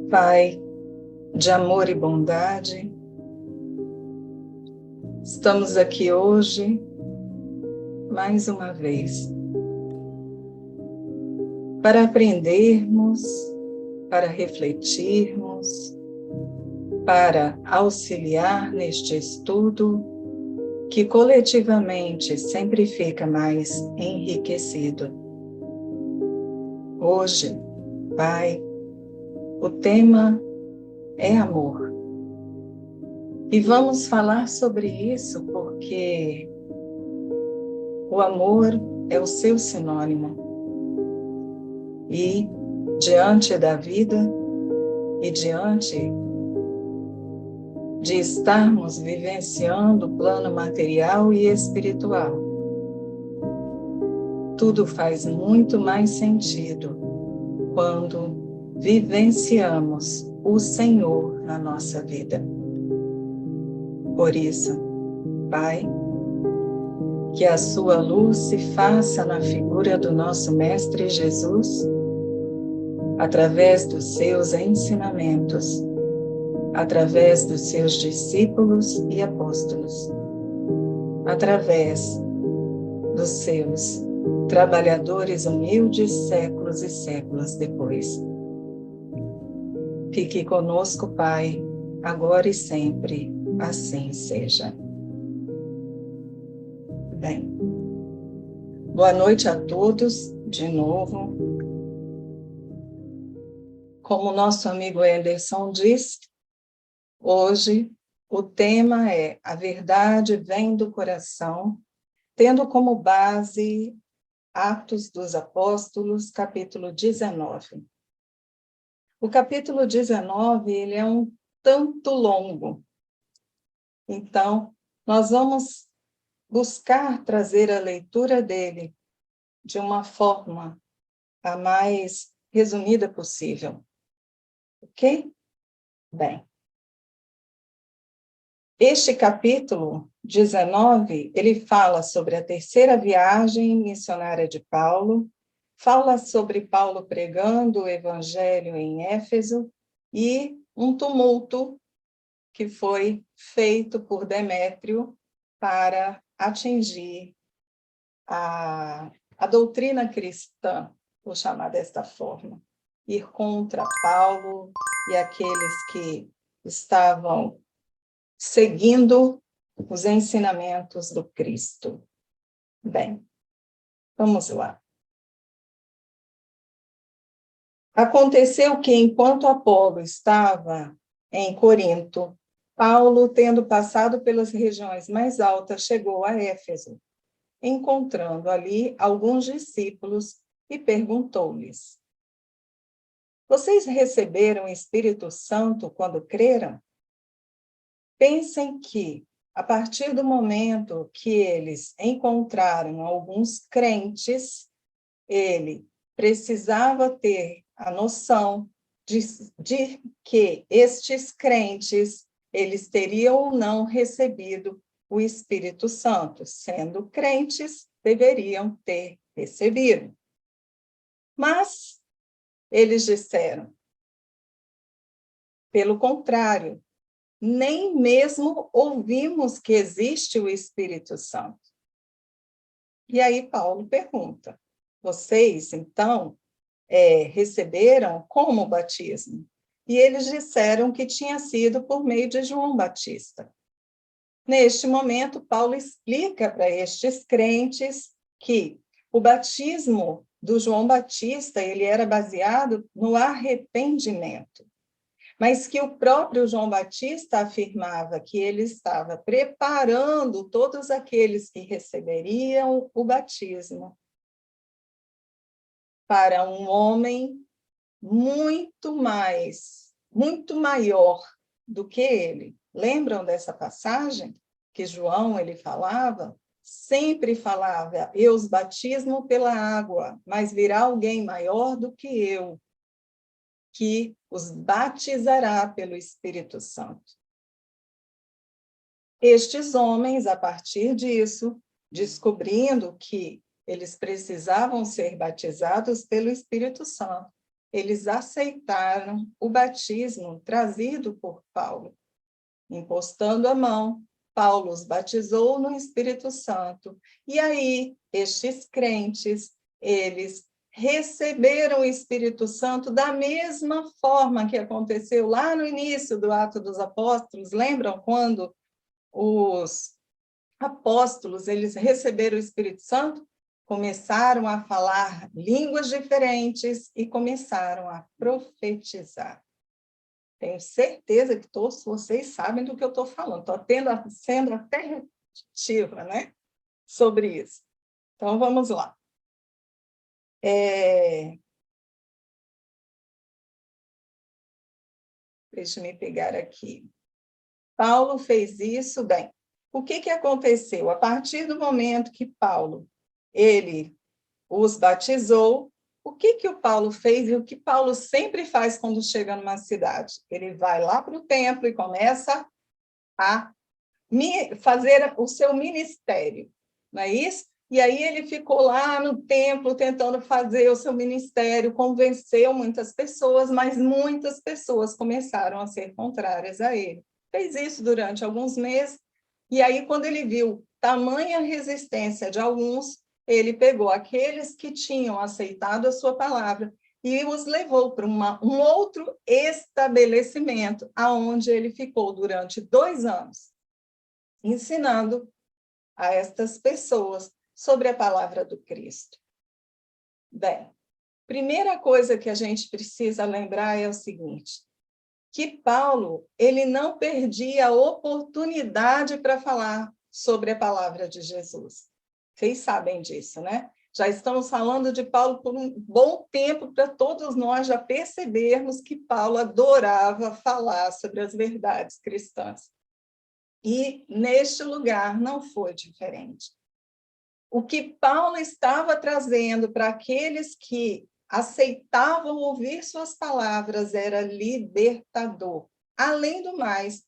Pai de amor e bondade, estamos aqui hoje, mais uma vez, para aprendermos, para refletirmos, para auxiliar neste estudo que coletivamente sempre fica mais enriquecido. Hoje, Pai, o tema é amor. E vamos falar sobre isso porque o amor é o seu sinônimo. E diante da vida e diante de estarmos vivenciando o plano material e espiritual, tudo faz muito mais sentido quando vivenciamos o Senhor na nossa vida. Por isso, Pai, que a sua luz se faça na figura do nosso Mestre Jesus, através dos seus ensinamentos, através dos seus discípulos e apóstolos, através dos seus trabalhadores humildes séculos e séculos depois. Fique conosco, Pai, agora e sempre, assim seja. Bem, boa noite a todos, de novo. Como nosso amigo Anderson disse, hoje o tema é A Verdade Vem do Coração, tendo como base Atos dos Apóstolos, capítulo 19. O capítulo 19, ele é um tanto longo. Então, nós vamos buscar trazer a leitura dele de uma forma a mais resumida possível. Ok? Bem, este capítulo 19, ele fala sobre a terceira viagem missionária de Paulo, fala sobre Paulo pregando o evangelho em Éfeso e um tumulto que foi feito por Demétrio para atingir a doutrina cristã, vou chamar desta forma, ir contra Paulo e aqueles que estavam seguindo os ensinamentos do Cristo. Bem, vamos lá. Aconteceu que, enquanto Apolo estava em Corinto, Paulo, tendo passado pelas regiões mais altas, chegou a Éfeso, encontrando ali alguns discípulos e perguntou-lhes: Vocês receberam o Espírito Santo quando creram? Pensem que, a partir do momento que eles encontraram alguns crentes, ele precisava ter a noção de que estes crentes, eles teriam ou não recebido o Espírito Santo. Sendo crentes, deveriam ter recebido. Mas eles disseram, pelo contrário, nem mesmo ouvimos que existe o Espírito Santo. E aí Paulo pergunta, vocês, então, receberam como o batismo? E eles disseram que tinha sido por meio de João Batista. Neste momento, Paulo explica para estes crentes que o batismo do João Batista ele era baseado no arrependimento, mas que o próprio João Batista afirmava que ele estava preparando todos aqueles que receberiam o batismo para um homem muito maior do que ele. Lembram dessa passagem que João ele falava? Sempre falava, eu os batismo pela água, mas virá alguém maior do que eu, que os batizará pelo Espírito Santo. Estes homens, a partir disso, descobrindo que eles precisavam ser batizados pelo Espírito Santo, eles aceitaram o batismo trazido por Paulo. Impostando a mão, Paulo os batizou no Espírito Santo. E aí, estes crentes, eles receberam o Espírito Santo da mesma forma que aconteceu lá no início do Ato dos Apóstolos. Lembram quando os apóstolos, eles receberam o Espírito Santo? Começaram a falar línguas diferentes e começaram a profetizar. Tenho certeza que todos vocês sabem do que eu estou falando. Estou sendo até repetitiva, né? Sobre isso. Então, vamos lá. Deixa eu me pegar aqui. Paulo fez isso, bem. O que aconteceu? A partir do momento que Paulo, ele os batizou, o que o Paulo fez e o que Paulo sempre faz quando chega numa cidade? Ele vai lá para o templo e começa a fazer o seu ministério, não é isso? E aí ele ficou lá no templo tentando fazer o seu ministério, convenceu muitas pessoas, mas muitas pessoas começaram a ser contrárias a ele. Fez isso durante alguns meses, e aí quando ele viu tamanha resistência de alguns, ele pegou aqueles que tinham aceitado a sua palavra e os levou para um outro estabelecimento, aonde ele ficou durante 2 anos, ensinando a estas pessoas sobre a palavra do Cristo. Bem, primeira coisa que a gente precisa lembrar é o seguinte, que Paulo, ele não perdia a oportunidade para falar sobre a palavra de Jesus. Vocês sabem disso, né? Já estamos falando de Paulo por um bom tempo para todos nós já percebermos que Paulo adorava falar sobre as verdades cristãs. E neste lugar não foi diferente. O que Paulo estava trazendo para aqueles que aceitavam ouvir suas palavras era libertador. Além do mais,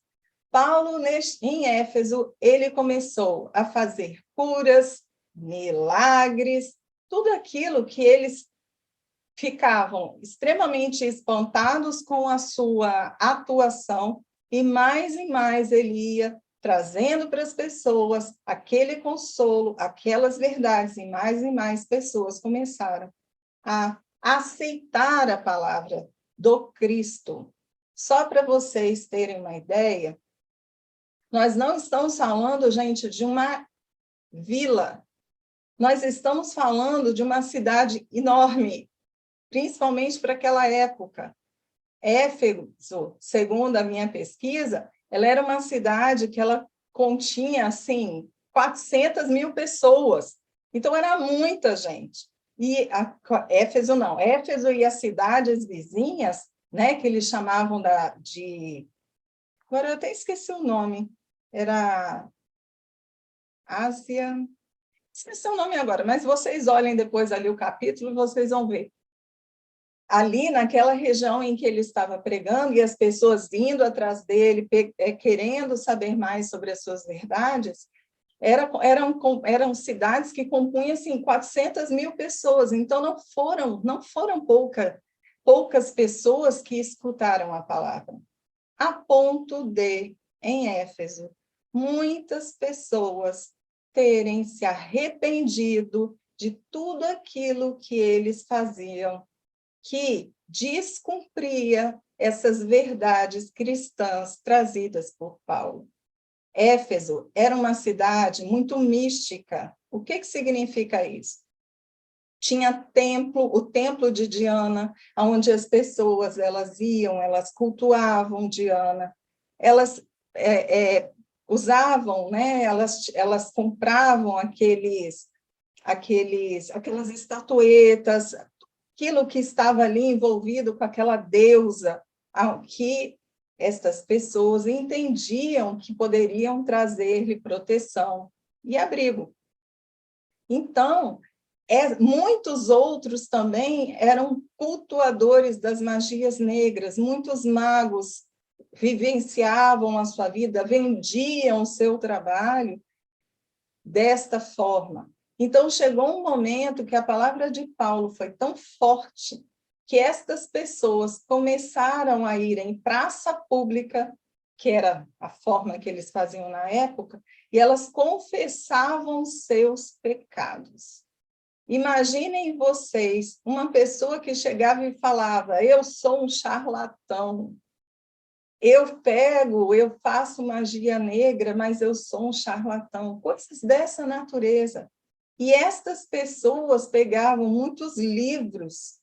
Paulo, em Éfeso, ele começou a fazer curas, milagres, tudo aquilo que eles ficavam extremamente espantados com a sua atuação, e mais ele ia trazendo para as pessoas aquele consolo, aquelas verdades, e mais pessoas começaram a aceitar a palavra do Cristo. Só para vocês terem uma ideia, nós não estamos falando, gente, de uma vila. Nós estamos falando de uma cidade enorme, principalmente para aquela época. Éfeso, segundo a minha pesquisa, ela era uma cidade que ela continha, assim, 400 mil pessoas. Então, era muita gente. E Éfeso não, Éfeso e as cidades vizinhas, né, que eles chamavam de... Agora, eu até esqueci o nome. Era Ásia... Esqueci o nome agora, mas vocês olhem depois ali o capítulo, vocês vão ver. Ali, naquela região em que ele estava pregando, e as pessoas indo atrás dele, querendo saber mais sobre as suas verdades, eram cidades que compunham assim, 400 mil pessoas, então não foram poucas pessoas que escutaram a palavra, a ponto de, em Éfeso, muitas pessoas terem se arrependido de tudo aquilo que eles faziam, que descumpria essas verdades cristãs trazidas por Paulo. Éfeso era uma cidade muito mística. O que significa isso? Tinha o templo de Diana, onde as pessoas elas iam, elas cultuavam Diana, elas usavam, né? Elas compravam aquelas estatuetas, aquilo que estava ali envolvido com aquela deusa, que estas pessoas entendiam que poderiam trazer-lhe proteção e abrigo. Então, muitos outros também eram cultuadores das magias negras, muitos magos vivenciavam a sua vida, vendiam o seu trabalho desta forma. Então, chegou um momento que a palavra de Paulo foi tão forte que estas pessoas começaram a ir em praça pública, que era a forma que eles faziam na época, e elas confessavam seus pecados. Imaginem vocês uma pessoa que chegava e falava: eu sou um charlatão, eu faço magia negra, mas eu sou um charlatão, coisas dessa natureza. E estas pessoas pegavam muitos livros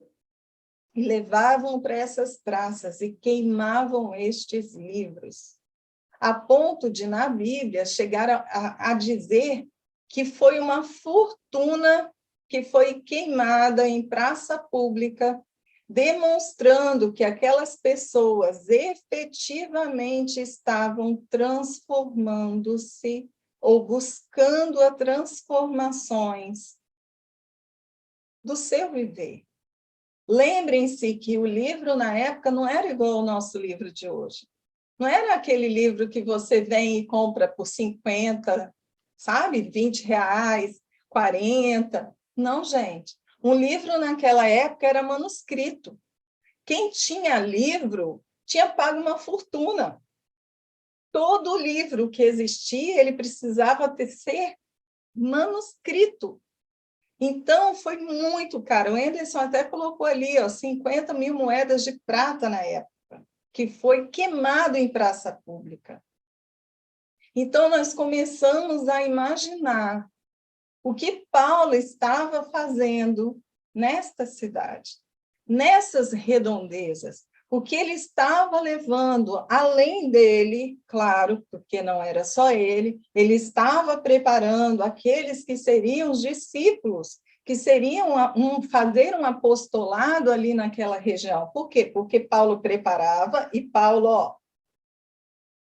e levavam para essas praças e queimavam estes livros, a ponto de, na Bíblia, chegar a dizer que foi uma fortuna que foi queimada em praça pública, demonstrando que aquelas pessoas efetivamente estavam transformando-se ou buscando as transformações do seu viver. Lembrem-se que o livro, na época, não era igual ao nosso livro de hoje. Não era aquele livro que você vem e compra por 50, sabe? 20 reais, 40. Não, gente. Um livro naquela época era manuscrito. Quem tinha livro tinha pago uma fortuna. Todo livro que existia, ele precisava ser manuscrito. Então, foi muito caro. O Anderson até colocou ali, 50 mil moedas de prata na época, que foi queimado em praça pública. Então, nós começamos a imaginar o que Paulo estava fazendo nesta cidade, nessas redondezas, o que ele estava levando, além dele, claro, porque não era só ele estava preparando aqueles que seriam os discípulos, que seriam fazer um apostolado ali naquela região. Por quê? Porque Paulo preparava e Paulo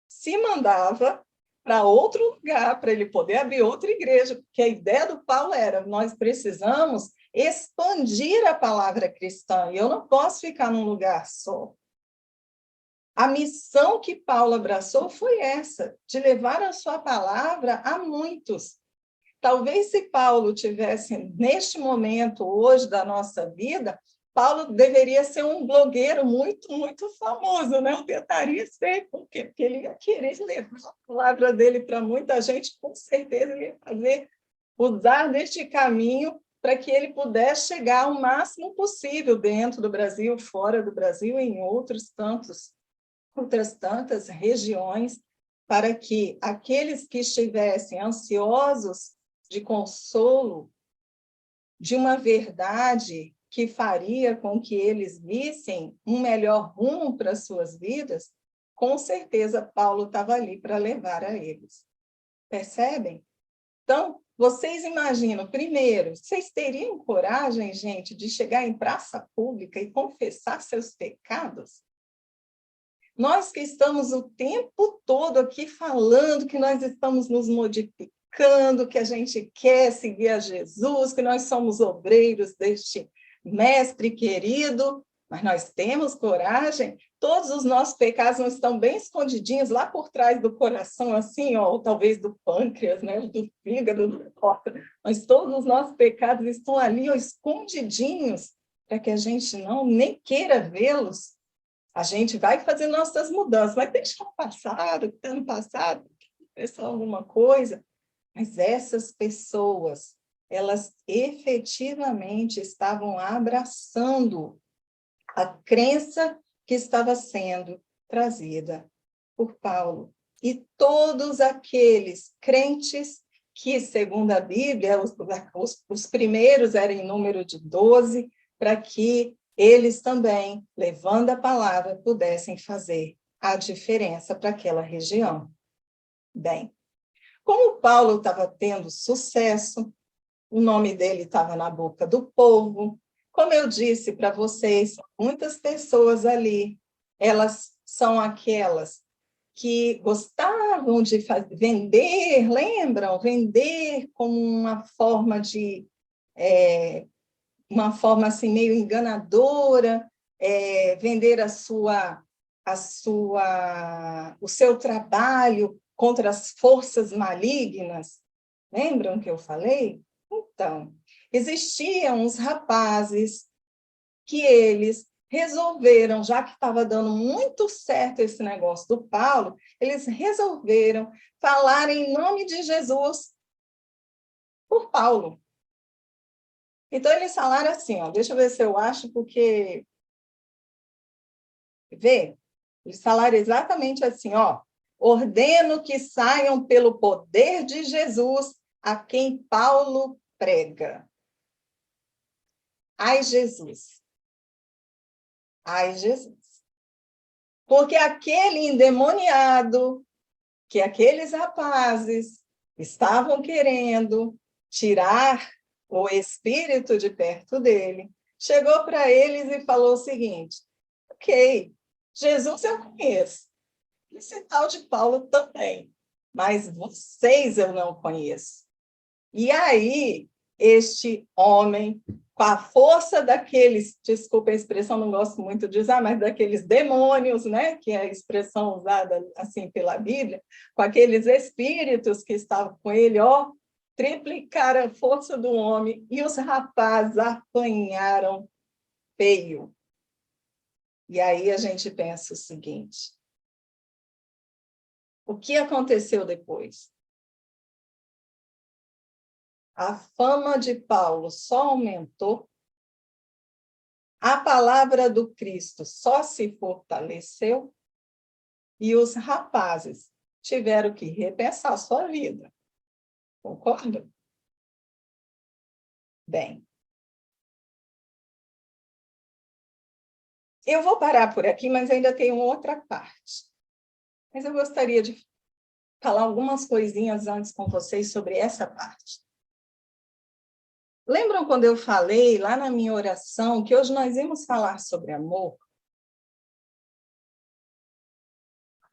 se mandava para outro lugar, para ele poder abrir outra igreja, porque a ideia do Paulo era: nós precisamos expandir a palavra cristã, e eu não posso ficar num lugar só. A missão que Paulo abraçou foi essa, de levar a sua palavra a muitos. Talvez se Paulo tivesse, neste momento, hoje da nossa vida, Paulo deveria ser um blogueiro muito, muito famoso, né? Eu tentaria ser, por quê? Porque ele ia querer levar a palavra dele para muita gente, com certeza ele ia usar deste caminho para que ele pudesse chegar ao máximo possível dentro do Brasil, fora do Brasil, em outras tantas regiões, para que aqueles que estivessem ansiosos de consolo, de uma verdade que faria com que eles vissem um melhor rumo para as suas vidas, com certeza Paulo estava ali para levar a eles. Percebem? Então, vocês imaginam, primeiro, vocês teriam coragem, gente, de chegar em praça pública e confessar seus pecados? Nós que estamos o tempo todo aqui falando que nós estamos nos modificando, que a gente quer seguir a Jesus, que nós somos obreiros deste mestre querido, mas nós temos coragem? Todos os nossos pecados não estão bem escondidinhos lá por trás do coração, assim, ou talvez do pâncreas, né, do fígado, do córtex. Mas todos os nossos pecados estão ali, escondidinhos, para que a gente não nem queira vê-los. A gente vai fazer nossas mudanças, vai deixar o passado, ano passado, pensar alguma coisa, mas essas pessoas, elas efetivamente estavam abraçando a crença que estava sendo trazida por Paulo. E todos aqueles crentes que, segundo a Bíblia, os primeiros eram em número de 12, para que eles também, levando a palavra, pudessem fazer a diferença para aquela região. Bem, como Paulo estava tendo sucesso, o nome dele estava na boca do povo. Como eu disse para vocês, muitas pessoas ali, elas são aquelas que gostavam de vender, lembram? Vender como uma forma de... uma forma assim meio enganadora, vender o seu trabalho contra as forças malignas. Lembram que eu falei? Então, existiam uns rapazes que eles resolveram, já que estava dando muito certo esse negócio do Paulo, eles resolveram falar em nome de Jesus por Paulo. Então, eles falaram assim, ó, deixa eu ver se eu acho, porque... Vê? Eles falaram exatamente assim, ó, ordeno que saiam pelo poder de Jesus a quem Paulo prega. Ai, Jesus. Ai, Jesus. Porque aquele endemoniado que aqueles rapazes estavam querendo tirar o espírito de perto dele, chegou para eles e falou o seguinte: ok, Jesus eu conheço, esse tal de Paulo também, mas vocês eu não conheço. E aí, este homem, com a força daqueles, desculpa a expressão, não gosto muito de usar, mas daqueles demônios, né, que é a expressão usada assim pela Bíblia, com aqueles espíritos que estavam com ele, ó, triplicaram a força do homem e os rapazes apanharam feio. E aí a gente pensa o seguinte: o que aconteceu depois? A fama de Paulo só aumentou, a palavra do Cristo só se fortaleceu e os rapazes tiveram que repensar sua vida. Concorda? Bem, eu vou parar por aqui, mas ainda tem uma outra parte. Mas eu gostaria de falar algumas coisinhas antes com vocês sobre essa parte. Lembram quando eu falei lá na minha oração que hoje nós íamos falar sobre amor?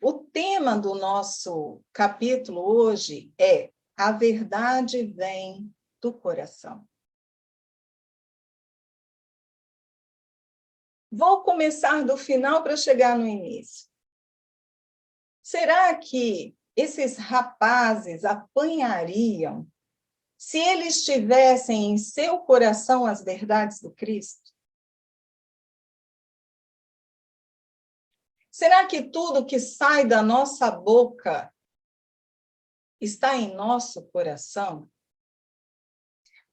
O tema do nosso capítulo hoje é: a verdade vem do coração. Vou começar do final para chegar no início. Será que esses rapazes apanhariam se eles tivessem em seu coração as verdades do Cristo? Será que tudo que sai da nossa boca está em nosso coração?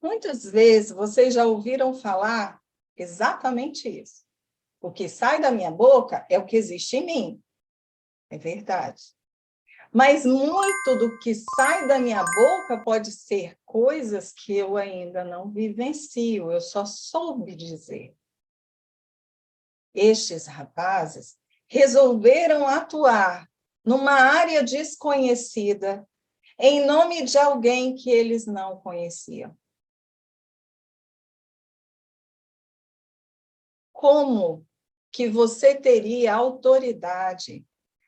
Muitas vezes vocês já ouviram falar exatamente isso. O que sai da minha boca é o que existe em mim. É verdade. Mas muito do que sai da minha boca pode ser coisas que eu ainda não vivencio, eu só soube dizer. Estes rapazes resolveram atuar numa área desconhecida, em nome de alguém que eles não conheciam. Como que você teria autoridade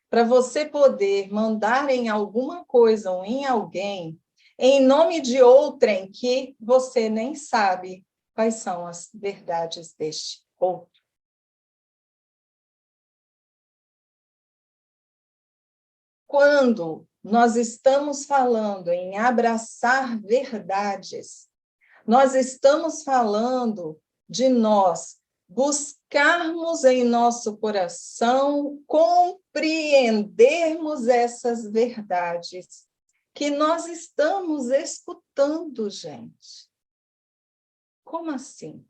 para você poder mandar em alguma coisa ou em alguém, em nome de outrem que você nem sabe quais são as verdades deste outro? Quando nós estamos falando em abraçar verdades, nós estamos falando de nós buscarmos em nosso coração compreendermos essas verdades que nós estamos escutando, gente. Como assim?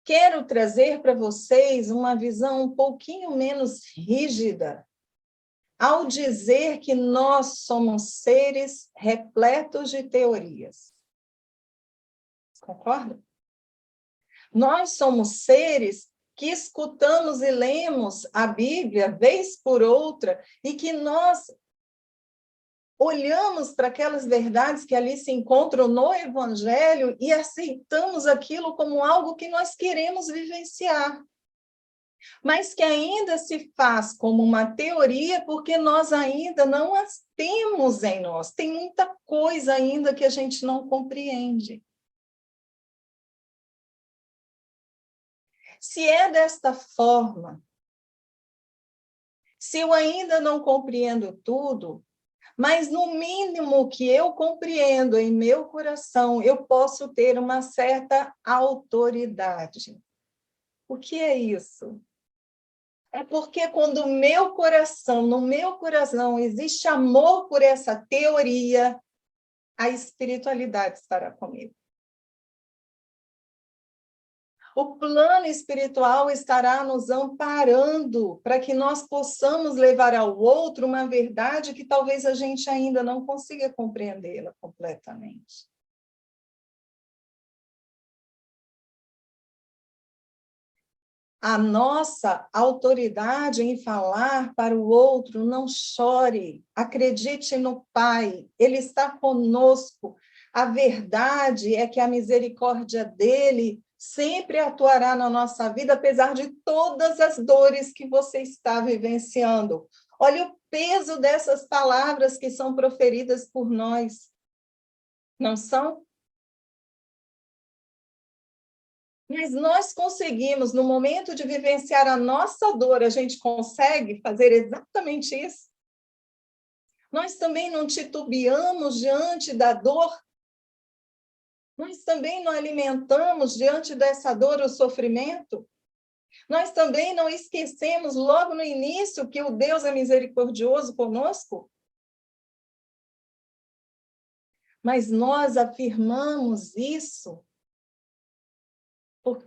Quero trazer para vocês uma visão um pouquinho menos rígida ao dizer que nós somos seres repletos de teorias. Concorda? Nós somos seres que escutamos e lemos a Bíblia vez por outra e que nós olhamos para aquelas verdades que ali se encontram no Evangelho e aceitamos aquilo como algo que nós queremos vivenciar, mas que ainda se faz como uma teoria porque nós ainda não as temos em nós. Tem muita coisa ainda que a gente não compreende. Se é desta forma, se eu ainda não compreendo tudo, mas no mínimo que eu compreendo em meu coração, eu posso ter uma certa autoridade. O que é isso? É porque quando no meu coração existe amor por essa teoria, a espiritualidade estará comigo. O plano espiritual estará nos amparando para que nós possamos levar ao outro uma verdade que talvez a gente ainda não consiga compreendê-la completamente. A nossa autoridade em falar para o outro, não chore, acredite no Pai, Ele está conosco. A verdade é que a misericórdia dele sempre atuará na nossa vida, apesar de todas as dores que você está vivenciando. Olha o peso dessas palavras que são proferidas por nós. Não são? Mas nós conseguimos, no momento de vivenciar a nossa dor, a gente consegue fazer exatamente isso? Nós também não titubeamos diante da dor? Nós também não alimentamos diante dessa dor o sofrimento? Nós também não esquecemos logo no início que o Deus é misericordioso conosco? Mas nós afirmamos isso.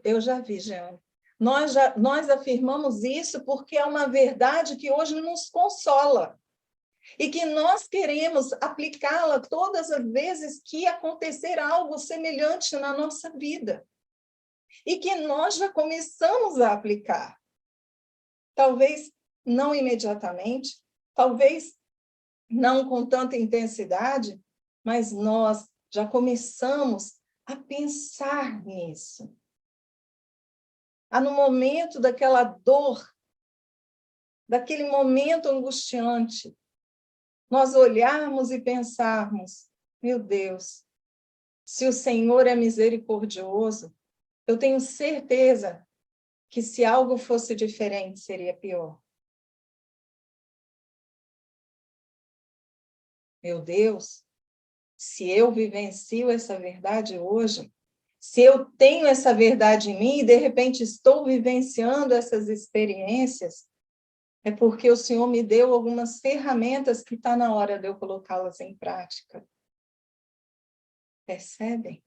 Eu já vi, Jeane. Nós afirmamos isso porque é uma verdade que hoje nos consola e que nós queremos aplicá-la todas as vezes que acontecer algo semelhante na nossa vida e que nós já começamos a aplicar. Talvez não imediatamente, talvez não com tanta intensidade, mas nós já começamos a pensar nisso. No momento daquela dor, daquele momento angustiante, nós olharmos e pensarmos, meu Deus, se o Senhor é misericordioso, eu tenho certeza que se algo fosse diferente, seria pior. Meu Deus, se eu vivencio essa verdade hoje, se eu tenho essa verdade em mim e, de repente, estou vivenciando essas experiências, é porque o Senhor me deu algumas ferramentas que está na hora de eu colocá-las em prática. Percebem?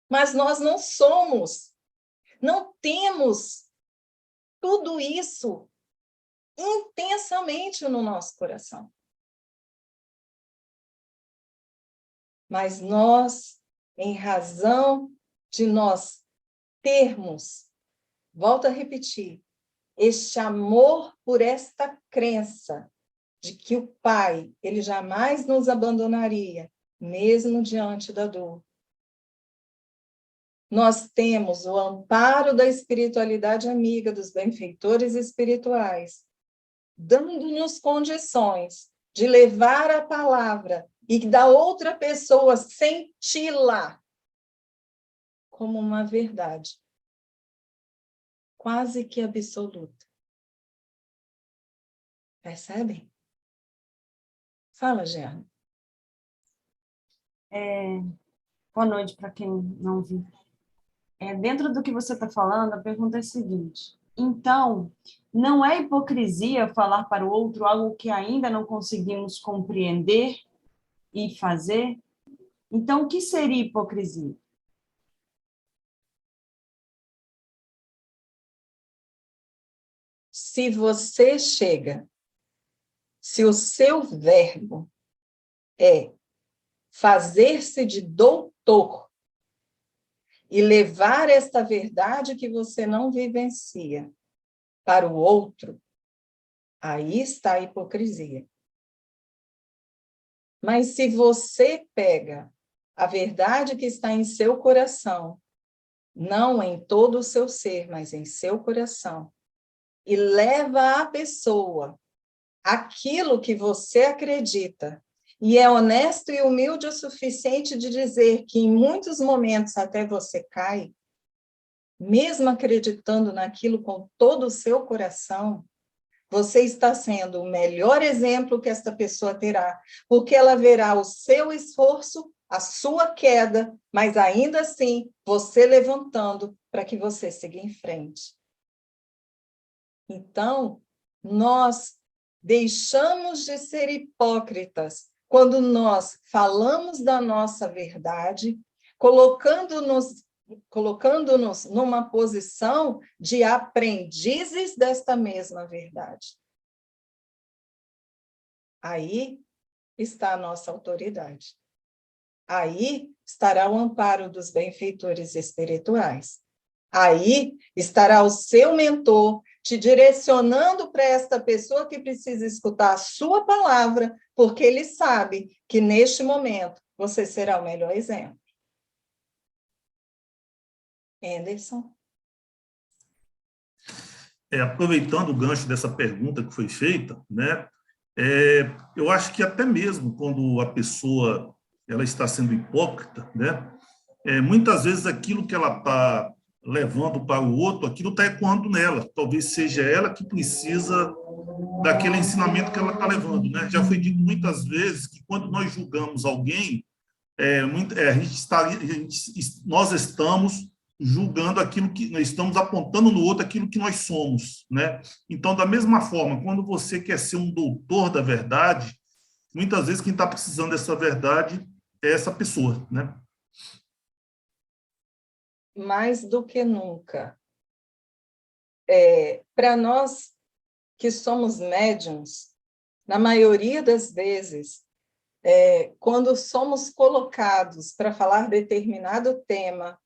Mas nós não temos tudo isso intensamente no nosso coração. Mas nós, em razão de nós termos, volto a repetir, este amor por esta crença de que o Pai, ele jamais nos abandonaria, mesmo diante da dor. Nós temos o amparo da espiritualidade amiga, dos benfeitores espirituais, dando-nos condições de levar a palavra e da outra pessoa senti-la como uma verdade quase que absoluta. Percebem? Fala, Gerna. Boa noite para quem não viu. Dentro do que você está falando, a pergunta é a seguinte. Então, não é hipocrisia falar para o outro algo que ainda não conseguimos compreender e fazer? Então, o que seria hipocrisia? Se você chega, se o seu verbo é fazer-se de doutor e levar esta verdade que você não vivencia para o outro, aí está a hipocrisia. Mas se você pega a verdade que está em seu coração, não em todo o seu ser, mas em seu coração, e leva à pessoa aquilo que você acredita, e é honesto e humilde o suficiente de dizer que em muitos momentos até você cai, mesmo acreditando naquilo com todo o seu coração, você está sendo o melhor exemplo que esta pessoa terá, porque ela verá o seu esforço a sua queda, mas ainda assim você levantando para que você siga em frente. Então, nós deixamos de ser hipócritas quando nós falamos da nossa verdade, colocando-nos numa posição de aprendizes desta mesma verdade. Aí está a nossa autoridade. Aí estará o amparo dos benfeitores espirituais. Aí estará o seu mentor te direcionando para esta pessoa que precisa escutar a sua palavra, porque ele sabe que neste momento você será o melhor exemplo. Anderson? Aproveitando o gancho dessa pergunta que foi feita, né, eu acho que até mesmo quando a pessoa ela está sendo hipócrita, né, muitas vezes aquilo que ela está levando para o outro, aquilo está ecoando nela. Talvez seja ela que precisa daquele ensinamento que ela está levando, né? Já foi dito muitas vezes que quando nós julgamos alguém, nós estamos julgando aquilo que nós estamos apontando no outro aquilo que nós somos, né? Então, da mesma forma, quando você quer ser um doutor da verdade, muitas vezes quem está precisando dessa verdade é essa pessoa, né? Mais do que nunca. Para nós que somos médiuns, na maioria das vezes, quando somos colocados para falar determinado tema,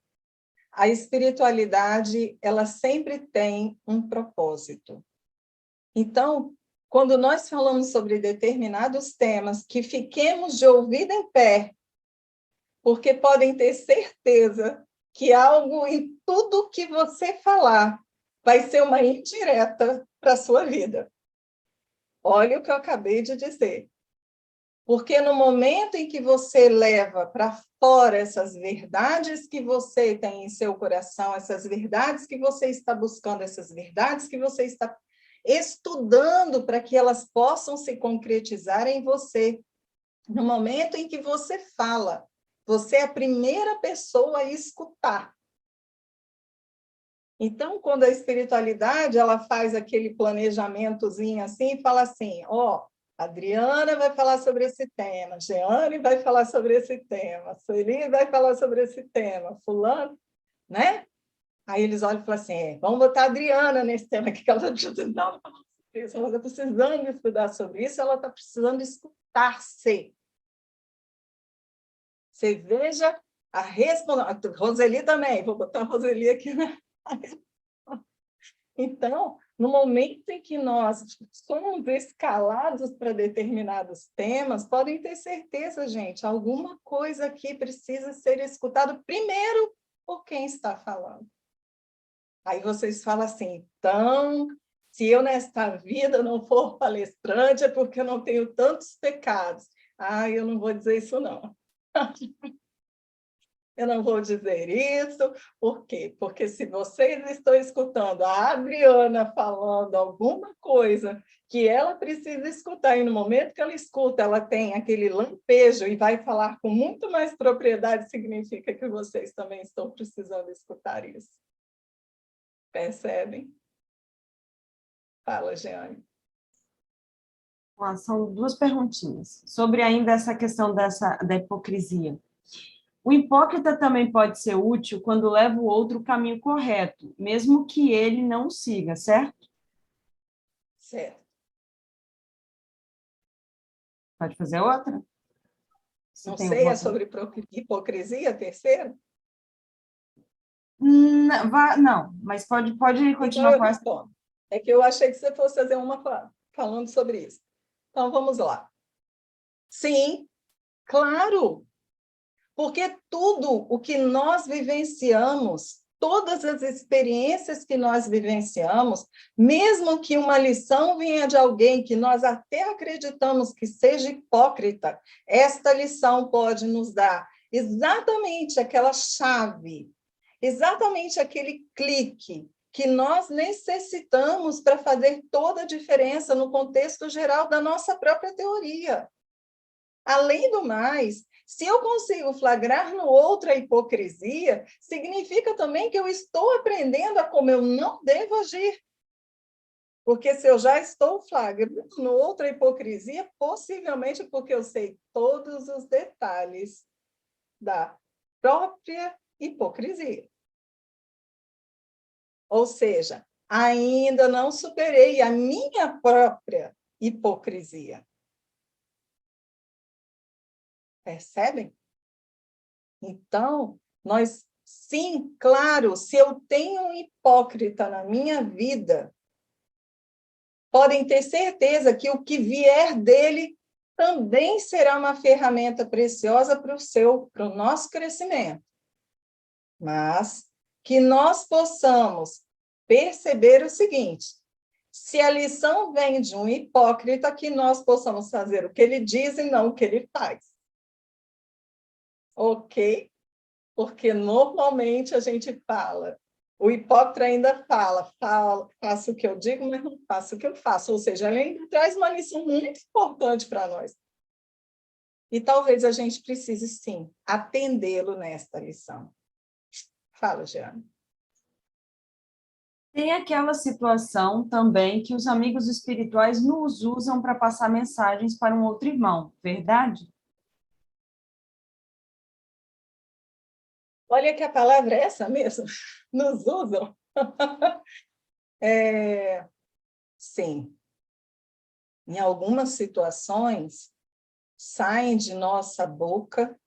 a espiritualidade, ela sempre tem um propósito. Então, quando nós falamos sobre determinados temas, que fiquemos de ouvido em pé, porque podem ter certeza que algo em tudo que você falar vai ser uma indireta para a sua vida. Olha o que eu acabei de dizer. Porque no momento em que você leva para fora essas verdades que você tem em seu coração, essas verdades que você está buscando, essas verdades que você está estudando para que elas possam se concretizar em você, no momento em que você fala, você é a primeira pessoa a escutar. Então, quando a espiritualidade ela faz aquele planejamentozinho assim, e fala assim, Adriana vai falar sobre esse tema, Jeane vai falar sobre esse tema, Sueli vai falar sobre esse tema, fulano, né? Aí eles olham e falam assim, vamos botar a Adriana nesse tema aqui, que ela está precisando falar sobre isso, ela está precisando estudar sobre isso, ela está precisando escutar-se. Você veja a responsabilidade. Roseli também, vou botar a Roseli aqui, né? Então, no momento em que nós somos escalados para determinados temas, podem ter certeza, gente, alguma coisa aqui precisa ser escutada primeiro por quem está falando. Aí vocês falam assim, então, se eu nesta vida não for palestrante, é porque eu não tenho tantos pecados. Eu não vou dizer isso, não. Eu não vou dizer isso, por quê? Porque se vocês estão escutando a Adriana falando alguma coisa que ela precisa escutar, e no momento que ela escuta, ela tem aquele lampejo e vai falar com muito mais propriedade, significa que vocês também estão precisando escutar isso. Percebem? Fala, Jeane. São duas perguntinhas. Sobre ainda essa questão da hipocrisia. O hipócrita também pode ser útil quando leva o outro o caminho correto, mesmo que ele não o siga, certo? Certo. Pode fazer outra? Não sei, é sobre hipocrisia, terceiro? Não, mas pode continuar com essa. É que eu achei que você fosse fazer uma falando sobre isso. Então, vamos lá. Sim, claro. Porque tudo o que nós vivenciamos, todas as experiências que nós vivenciamos, mesmo que uma lição venha de alguém que nós até acreditamos que seja hipócrita, esta lição pode nos dar exatamente aquela chave, exatamente aquele clique que nós necessitamos para fazer toda a diferença no contexto geral da nossa própria teoria. Além do mais, se eu consigo flagrar no outro a hipocrisia, significa também que eu estou aprendendo a como eu não devo agir. Porque se eu já estou flagrando no outro a hipocrisia, possivelmente porque eu sei todos os detalhes da própria hipocrisia. Ou seja, ainda não superei a minha própria hipocrisia. Percebem? Então, sim, claro, se eu tenho um hipócrita na minha vida, podem ter certeza que o que vier dele também será uma ferramenta preciosa para o nosso crescimento. Mas que nós possamos perceber o seguinte: se a lição vem de um hipócrita, que nós possamos fazer o que ele diz e não o que ele faz. Ok? Porque normalmente a gente fala, o hipócrita ainda fala, faço o que eu digo, mas não faço o que eu faço. Ou seja, ele ainda traz uma lição muito importante para nós. E talvez a gente precise, sim, atendê-lo nesta lição. Fala, Jeane. Tem aquela situação também que os amigos espirituais nos usam para passar mensagens para um outro irmão, verdade? Olha que a palavra é essa mesmo, nos usam. Sim, em algumas situações, saem de nossa boca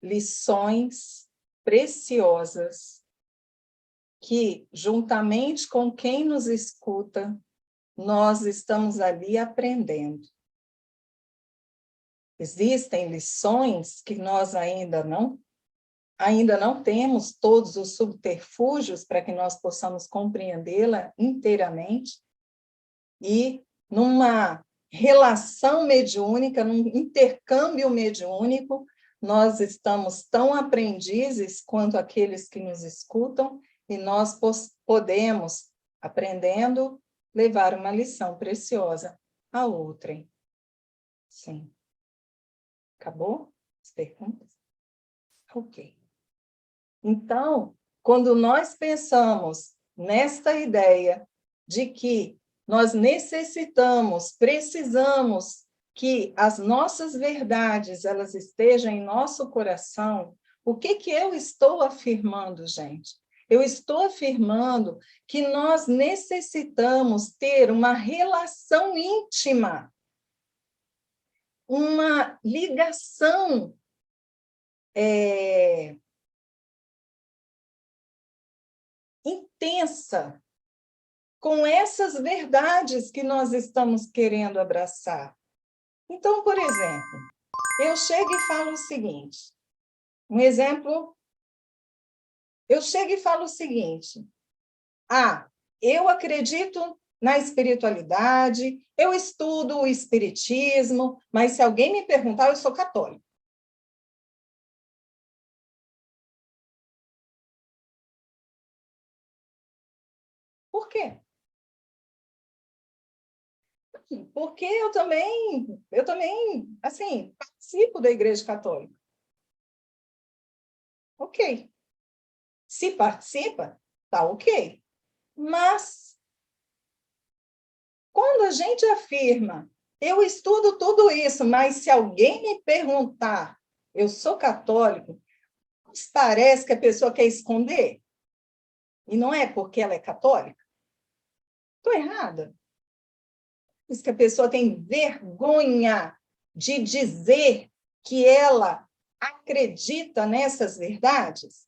lições preciosas que, juntamente com quem nos escuta, nós estamos ali aprendendo. Existem lições que nós ainda não temos todos os subterfúgios para que nós possamos compreendê-la inteiramente, e numa relação mediúnica, num intercâmbio mediúnico, nós estamos tão aprendizes quanto aqueles que nos escutam, e nós podemos, aprendendo, levar uma lição preciosa a outrem. Sim. Acabou as perguntas? Ok. Então, quando nós pensamos nesta ideia de que nós precisamos que as nossas verdades elas estejam em nosso coração, o que eu estou afirmando, gente? Eu estou afirmando que nós necessitamos ter uma relação íntima, uma ligação intensa com essas verdades que nós estamos querendo abraçar. Então, por exemplo, eu chego e falo o seguinte, um exemplo, eu chego e falo o seguinte: eu acredito na espiritualidade, eu estudo o espiritismo, mas se alguém me perguntar, eu sou católico. Por quê? Porque eu também, assim, participo da Igreja Católica. Ok. Se participa, tá ok. Mas, quando a gente afirma, eu estudo tudo isso, mas se alguém me perguntar, eu sou católico, parece que a pessoa quer esconder. E não é porque ela é católica. Estou errada. Diz que a pessoa tem vergonha de dizer que ela acredita nessas verdades.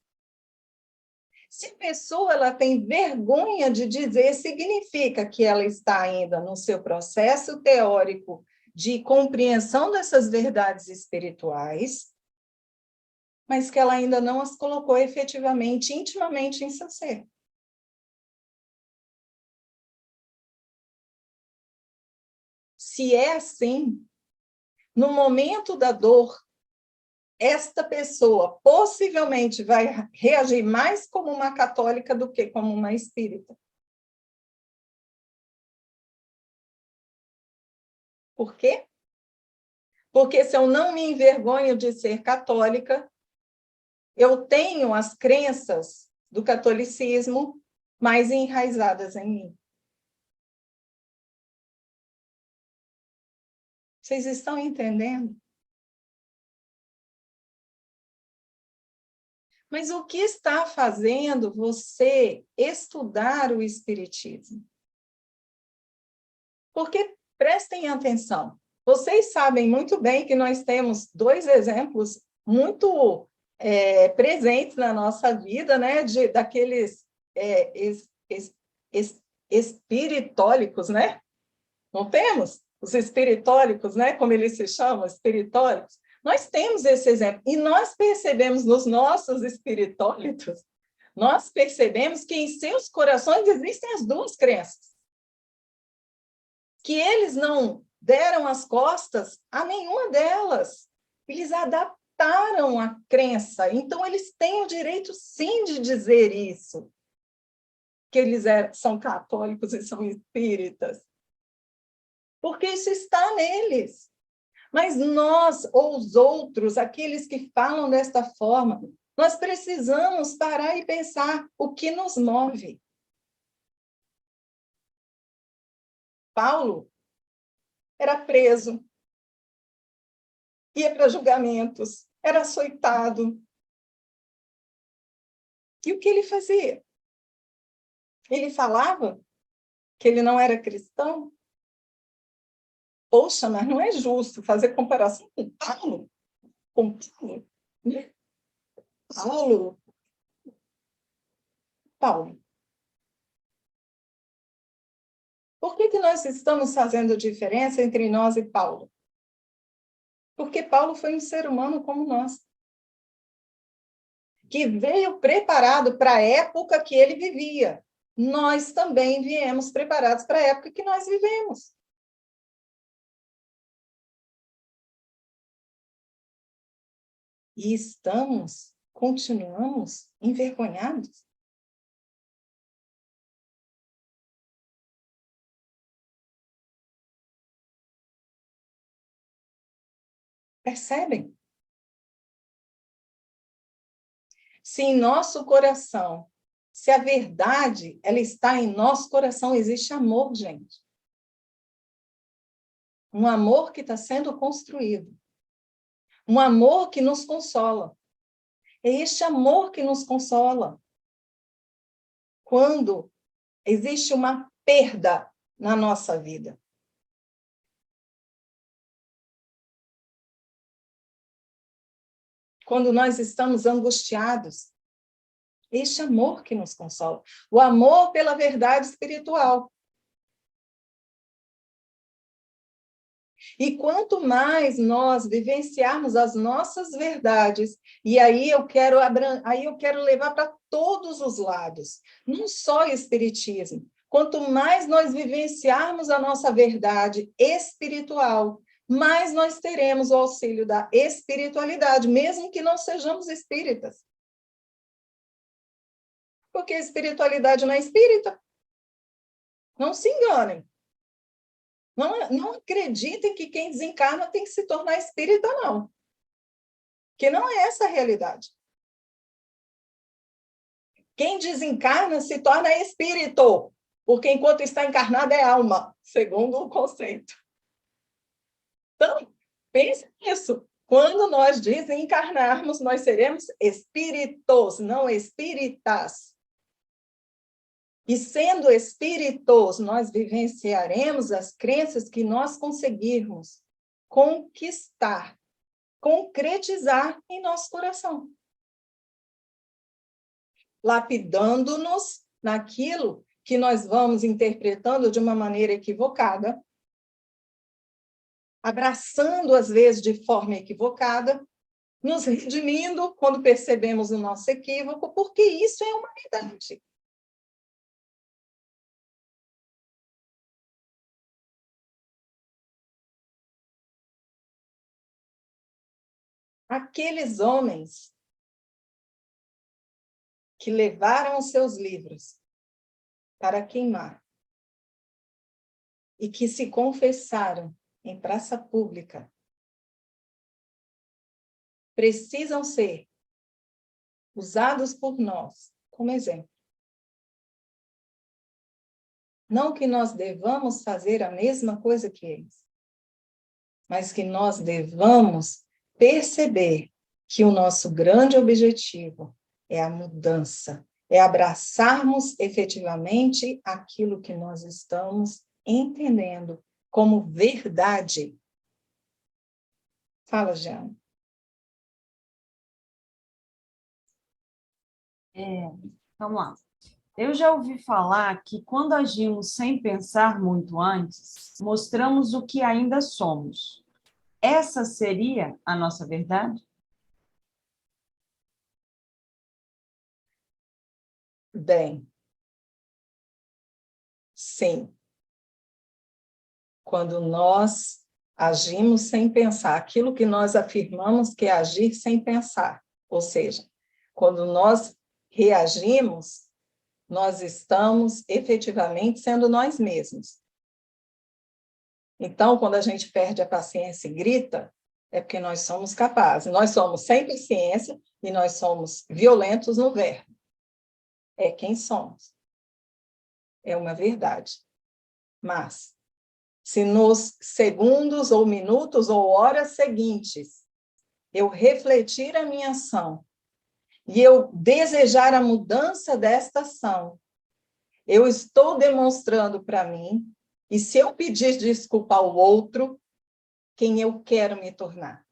Se a pessoa ela tem vergonha de dizer, significa que ela está ainda no seu processo teórico de compreensão dessas verdades espirituais, mas que ela ainda não as colocou efetivamente, intimamente em seu ser. Se é assim, no momento da dor, esta pessoa possivelmente vai reagir mais como uma católica do que como uma espírita. Por quê? Porque se eu não me envergonho de ser católica, eu tenho as crenças do catolicismo mais enraizadas em mim. Vocês estão entendendo? Mas o que está fazendo você estudar o Espiritismo? Porque, prestem atenção, vocês sabem muito bem que nós temos dois exemplos muito presentes na nossa vida, né, daqueles espiritólicos, né? Não temos? Os espiritólicos, né, como eles se chamam, espiritólicos. Nós temos esse exemplo, e nós percebemos nos nossos espiritólicos, nós percebemos que em seus corações existem as duas crenças. Que eles não deram as costas a nenhuma delas. Eles adaptaram a crença. Então, eles têm o direito, sim, de dizer isso. Que eles são católicos e são espíritas. Porque isso está neles. Mas nós, ou os outros, aqueles que falam desta forma, nós precisamos parar e pensar o que nos move. Paulo era preso, ia para julgamentos, era açoitado. E o que ele fazia? Ele falava que ele não era cristão? Poxa, mas não é justo fazer comparação com Paulo. Com Paulo. Paulo. Por que nós estamos fazendo diferença entre nós e Paulo? Porque Paulo foi um ser humano como nós, que veio preparado para a época que ele vivia. Nós também viemos preparados para a época que nós vivemos. E continuamos envergonhados. Percebem? Se em nosso coração, se a verdade ela está em nosso coração, existe amor, gente. Um amor que está sendo construído. Um amor que nos consola. É este amor que nos consola. Quando existe uma perda na nossa vida. Quando nós estamos angustiados. Este amor que nos consola. O amor pela verdade espiritual. E quanto mais nós vivenciarmos as nossas verdades, e aí eu quero levar para todos os lados, não só o espiritismo. Quanto mais nós vivenciarmos a nossa verdade espiritual, mais nós teremos o auxílio da espiritualidade, mesmo que não sejamos espíritas. Porque a espiritualidade não é espírita. Não se enganem. Não acreditem que quem desencarna tem que se tornar espírita, não. Que não é essa a realidade. Quem desencarna se torna espírito, porque enquanto está encarnado é alma, segundo o conceito. Então, pense nisso. Quando nós desencarnarmos, nós seremos espíritos, não espíritas. E sendo espíritos, nós vivenciaremos as crenças que nós conseguirmos conquistar, concretizar em nosso coração. Lapidando-nos naquilo que nós vamos interpretando de uma maneira equivocada, abraçando, às vezes, de forma equivocada, nos redimindo quando percebemos o nosso equívoco, porque isso é humanidade. Aqueles homens que levaram os seus livros para queimar e que se confessaram em praça pública precisam ser usados por nós como exemplo. Não que nós devamos fazer a mesma coisa que eles, mas que nós devamos perceber que o nosso grande objetivo é a mudança, é abraçarmos efetivamente aquilo que nós estamos entendendo como verdade. Fala, Jean. Vamos lá. Eu já ouvi falar que quando agimos sem pensar muito antes, mostramos o que ainda somos. Essa seria a nossa verdade? Bem, sim. Quando nós agimos sem pensar, aquilo que nós afirmamos que é agir sem pensar, ou seja, quando nós reagimos, nós estamos efetivamente sendo nós mesmos. Então, quando a gente perde a paciência e grita, é porque nós somos capazes. Nós somos sem paciência e nós somos violentos no verbo. É quem somos. É uma verdade. Mas, se nos segundos ou minutos ou horas seguintes eu refletir a minha ação e eu desejar a mudança desta ação, eu estou demonstrando para mim, e se eu pedir desculpa ao outro, quem eu quero me tornar.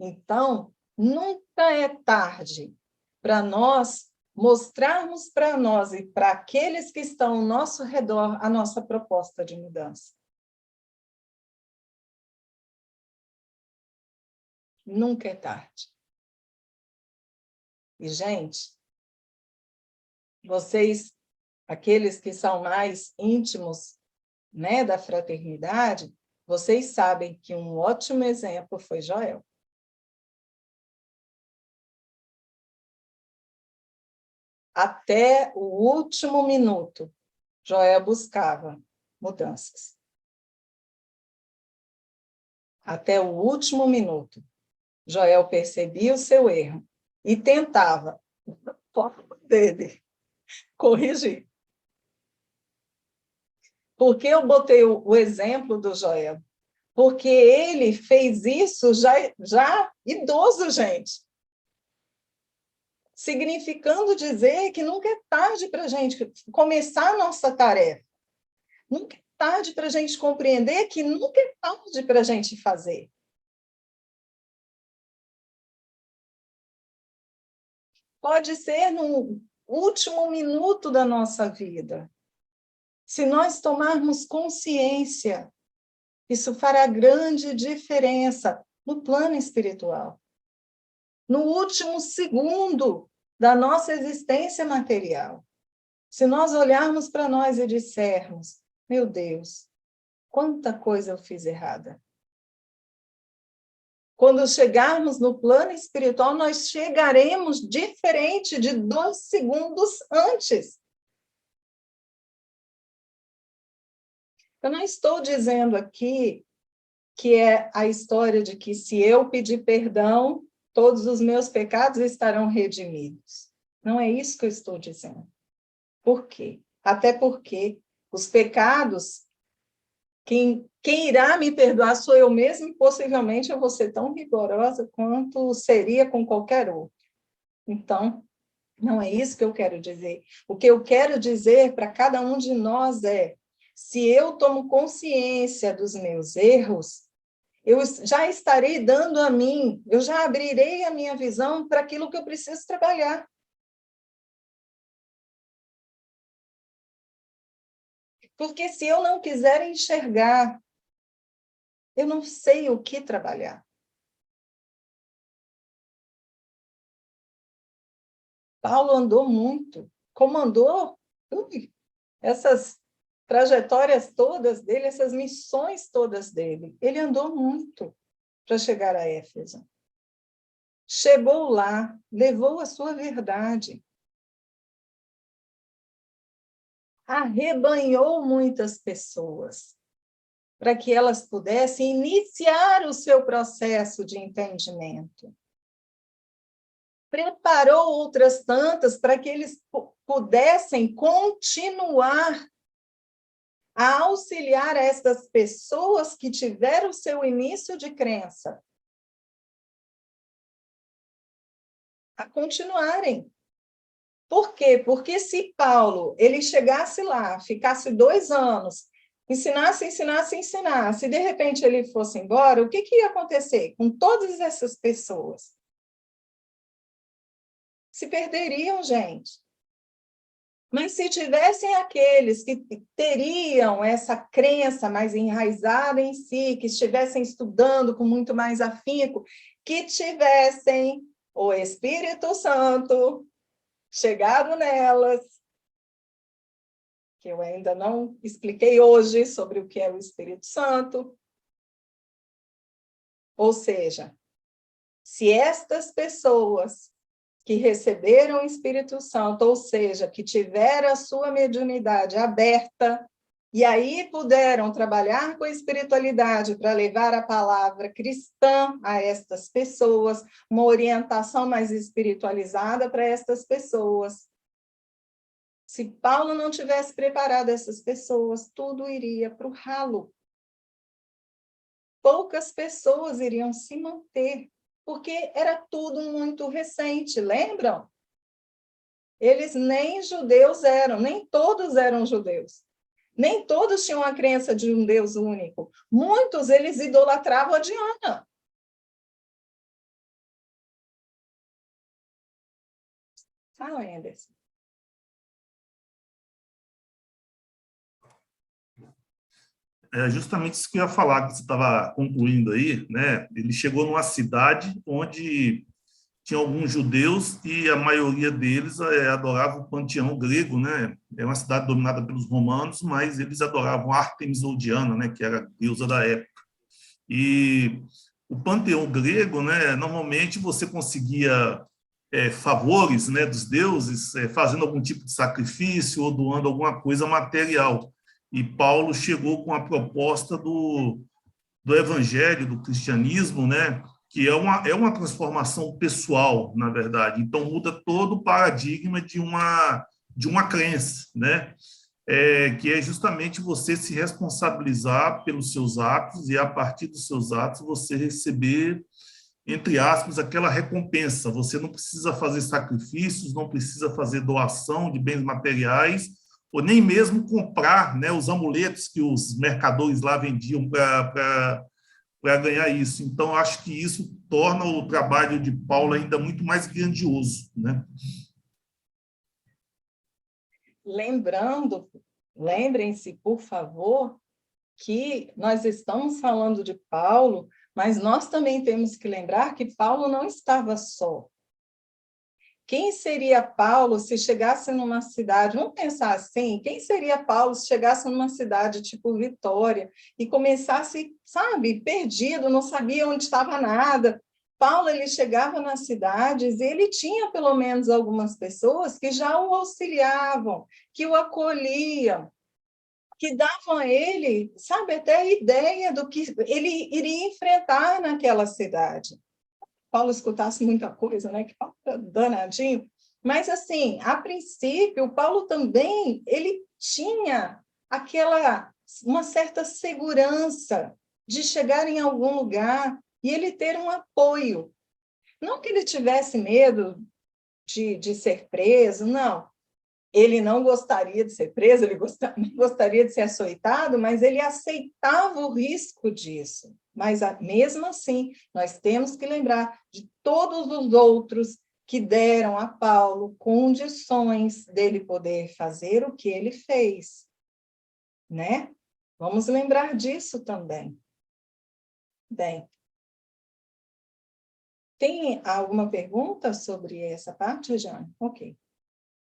Então, nunca é tarde para nós mostrarmos para nós e para aqueles que estão ao nosso redor a nossa proposta de mudança. Nunca é tarde. E, gente, vocês, aqueles que são mais íntimos, né, da fraternidade, vocês sabem que um ótimo exemplo foi Joel. Até o último minuto, Joel buscava mudanças. Até o último minuto, Joel percebia o seu erro e tentava, da forma dele, corrigir. Por que eu botei o exemplo do Joel? Porque ele fez isso já idoso, gente. Significando dizer que nunca é tarde para a gente começar a nossa tarefa. Nunca é tarde para a gente compreender que nunca é tarde para a gente fazer. Pode ser no último minuto da nossa vida. Se nós tomarmos consciência, isso fará grande diferença no plano espiritual. No último segundo da nossa existência material. Se nós olharmos para nós e dissermos, meu Deus, quanta coisa eu fiz errada. Quando chegarmos no plano espiritual, nós chegaremos diferente de 2 segundos antes. Eu não estou dizendo aqui que é a história de que se eu pedir perdão, todos os meus pecados estarão redimidos. Não é isso que eu estou dizendo. Por quê? Até porque os pecados, quem irá me perdoar sou eu mesma e possivelmente eu vou ser tão rigorosa quanto seria com qualquer outro. Então, não é isso que eu quero dizer. O que eu quero dizer para cada um de nós é, se eu tomo consciência dos meus erros, eu já estarei dando a mim, eu já abrirei a minha visão para aquilo que eu preciso trabalhar. Porque se eu não quiser enxergar, eu não sei o que trabalhar. Paulo andou muito, comandou essas trajetórias todas dele, essas missões todas dele. Ele andou muito para chegar a Éfeso. Chegou lá, levou a sua verdade. Arrebanhou muitas pessoas. para que elas pudessem iniciar o seu processo de entendimento. Preparou outras tantas para que eles pudessem continuar a auxiliar essas pessoas que tiveram seu início de crença a continuarem. Por quê? Porque se Paulo ele chegasse lá, ficasse 2 anos, ensinasse, e de repente ele fosse embora, o que ia acontecer com todas essas pessoas? Se perderiam, gente. Mas se tivessem aqueles que teriam essa crença mais enraizada em si, que estivessem estudando com muito mais afinco, que tivessem o Espírito Santo chegado nelas, que eu ainda não expliquei hoje sobre o que é o Espírito Santo. Ou seja, se estas pessoas que receberam o Espírito Santo, ou seja, que tiveram a sua mediunidade aberta, e aí puderam trabalhar com a espiritualidade para levar a palavra cristã a estas pessoas, uma orientação mais espiritualizada para estas pessoas. Se Paulo não tivesse preparado essas pessoas, tudo iria para o ralo. Poucas pessoas iriam se manter, porque era tudo muito recente, lembram? Eles nem judeus eram, nem todos eram judeus. Nem todos tinham a crença de um Deus único. Muitos, eles idolatravam a Diana. Fala, Anderson. É justamente isso que eu ia falar, que você estava concluindo aí, né? Ele chegou numa cidade onde tinha alguns judeus e a maioria deles adorava o panteão grego, né? É uma cidade dominada pelos romanos, mas eles adoravam Ártemis ou Diana, né? Que era a deusa da época. E o panteão grego, né? Normalmente você conseguia favores, né, dos deuses, fazendo algum tipo de sacrifício ou doando alguma coisa material. E Paulo chegou com a proposta do evangelho, do cristianismo, né, que é uma transformação pessoal, na verdade. Então, muda todo o paradigma de uma crença, né, que é justamente você se responsabilizar pelos seus atos e, a partir dos seus atos, você receber, entre aspas, aquela recompensa. Você não precisa fazer sacrifícios, não precisa fazer doação de bens materiais, ou nem mesmo comprar, né, os amuletos que os mercadores lá vendiam para ganhar isso. Então, acho que isso torna o trabalho de Paulo ainda muito mais grandioso, né? Lembrem-se, por favor, que nós estamos falando de Paulo, mas nós também temos que lembrar que Paulo não estava só. Quem seria Paulo se chegasse numa cidade, vamos pensar assim, quem seria Paulo se chegasse numa cidade tipo Vitória e começasse, sabe, perdido, não sabia onde estava nada. Paulo, ele chegava nas cidades e ele tinha pelo menos algumas pessoas que já o auxiliavam, que o acolhiam, que davam a ele, sabe, até a ideia do que ele iria enfrentar naquela cidade. Paulo escutasse muita coisa, né? Que Paulo era danadinho. Mas, assim, a princípio, Paulo também, ele tinha uma certa segurança de chegar em algum lugar e ele ter um apoio. Não que ele tivesse medo de ser preso, não. Ele não gostaria de ser preso, ele gostaria de ser açoitado, mas ele aceitava o risco disso. Mas, mesmo assim, nós temos que lembrar de todos os outros que deram a Paulo condições dele poder fazer o que ele fez, né? Vamos lembrar disso também. Bem, tem alguma pergunta sobre essa parte, Jane? Ok.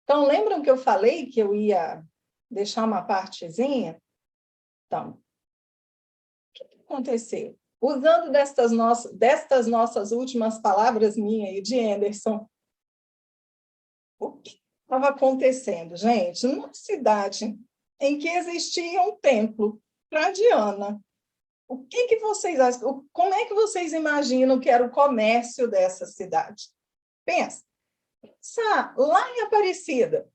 Então, lembram que eu falei que eu ia deixar uma partezinha? Então, o que aconteceu? Usando destas nossas últimas palavras, minha e de Anderson, o que estava acontecendo, gente? Numa cidade em que existia um templo para Diana, O que vocês acham? Como é que vocês imaginam que era o comércio dessa cidade? Pensa. Lá em Aparecida,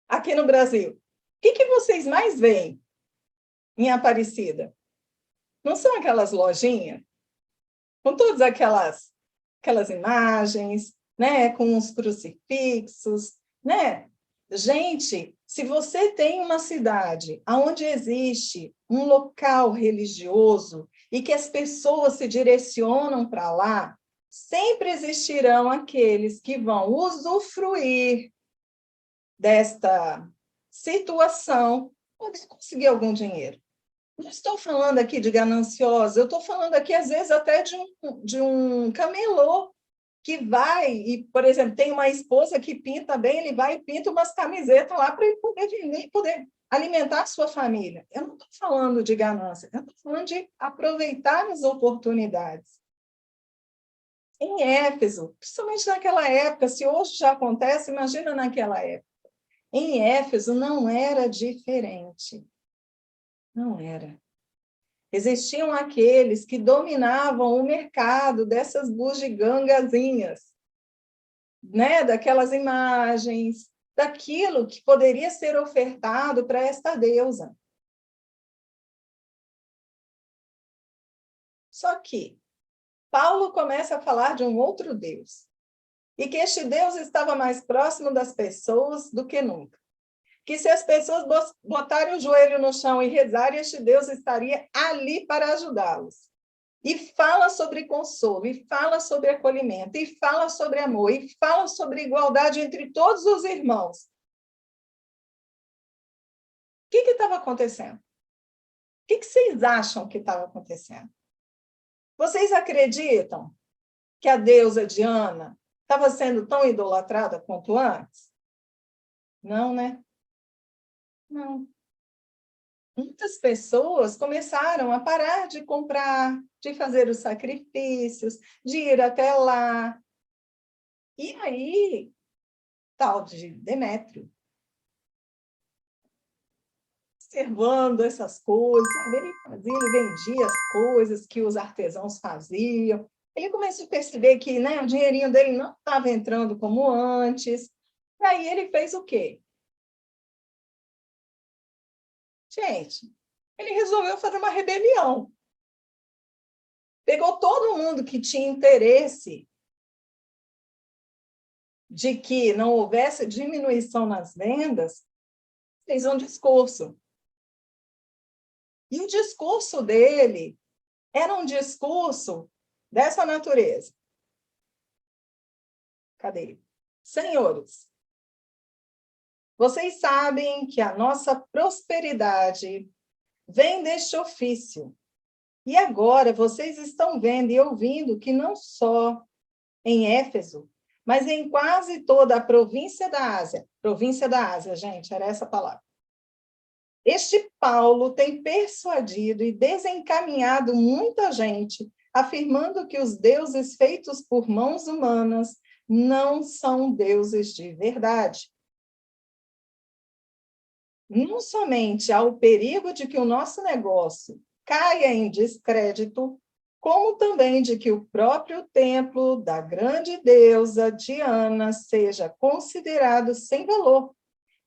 aqui no Brasil, o que vocês mais veem em Aparecida? Não são aquelas lojinhas com todas aquelas imagens, né, com os crucifixos, né? Gente, se você tem uma cidade onde existe um local religioso e que as pessoas se direcionam para lá, sempre existirão aqueles que vão usufruir desta situação para conseguir algum dinheiro. Não estou falando aqui de gananciosa, eu estou falando aqui, às vezes, até de um camelô que vai, e, por exemplo, tem uma esposa que pinta bem, ele vai e pinta umas camisetas lá para ele poder vender e poder alimentar a sua família. Eu não estou falando de ganância, eu estou falando de aproveitar as oportunidades. Em Éfeso, principalmente naquela época, se hoje já acontece, imagina naquela época. Em Éfeso não era diferente. Não era. Existiam aqueles que dominavam o mercado dessas bugigangazinhas, né? Daquelas imagens, daquilo que poderia ser ofertado para esta deusa. Só que Paulo começa a falar de um outro Deus, e que este Deus estava mais próximo das pessoas do que nunca. Que se as pessoas botarem o joelho no chão e rezarem, este Deus estaria ali para ajudá-los. E fala sobre consolo, e fala sobre acolhimento, e fala sobre amor, e fala sobre igualdade entre todos os irmãos. O que estava acontecendo? O que vocês acham que estava acontecendo? Vocês acreditam que a deusa Diana estava sendo tão idolatrada quanto antes? Não, né? Não. Muitas pessoas começaram a parar de comprar, de fazer os sacrifícios, de ir até lá. E aí, tal de Demétrio, observando essas coisas, ele fazia, ele vendia as coisas que os artesãos faziam. Ele começou a perceber que, né, o dinheirinho dele não estava entrando como antes. E aí ele fez o quê? Gente, ele resolveu fazer uma rebelião. Pegou todo mundo que tinha interesse de que não houvesse diminuição nas vendas, fez um discurso. E o discurso dele era um discurso dessa natureza. Cadê? Senhores, vocês sabem que a nossa prosperidade vem deste ofício. E agora vocês estão vendo e ouvindo que não só em Éfeso, mas em quase toda a província da Ásia, gente, era essa palavra. Este Paulo tem persuadido e desencaminhado muita gente, afirmando que os deuses feitos por mãos humanas não são deuses de verdade. Não somente há o perigo de que o nosso negócio caia em descrédito, como também de que o próprio templo da grande deusa Diana seja considerado sem valor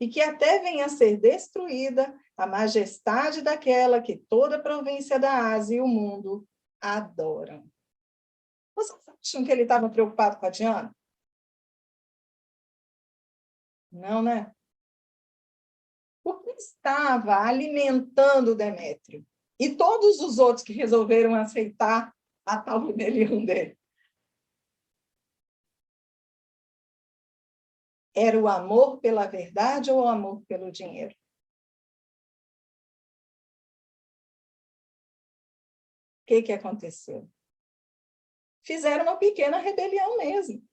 e que até venha a ser destruída a majestade daquela que toda a província da Ásia e o mundo adoram. Vocês acham que ele estava preocupado com a Diana? Não, né? O que estava alimentando Demétrio? E todos os outros que resolveram aceitar a tal rebelião dele? Era o amor pela verdade ou o amor pelo dinheiro? O que aconteceu? Fizeram uma pequena rebelião mesmo.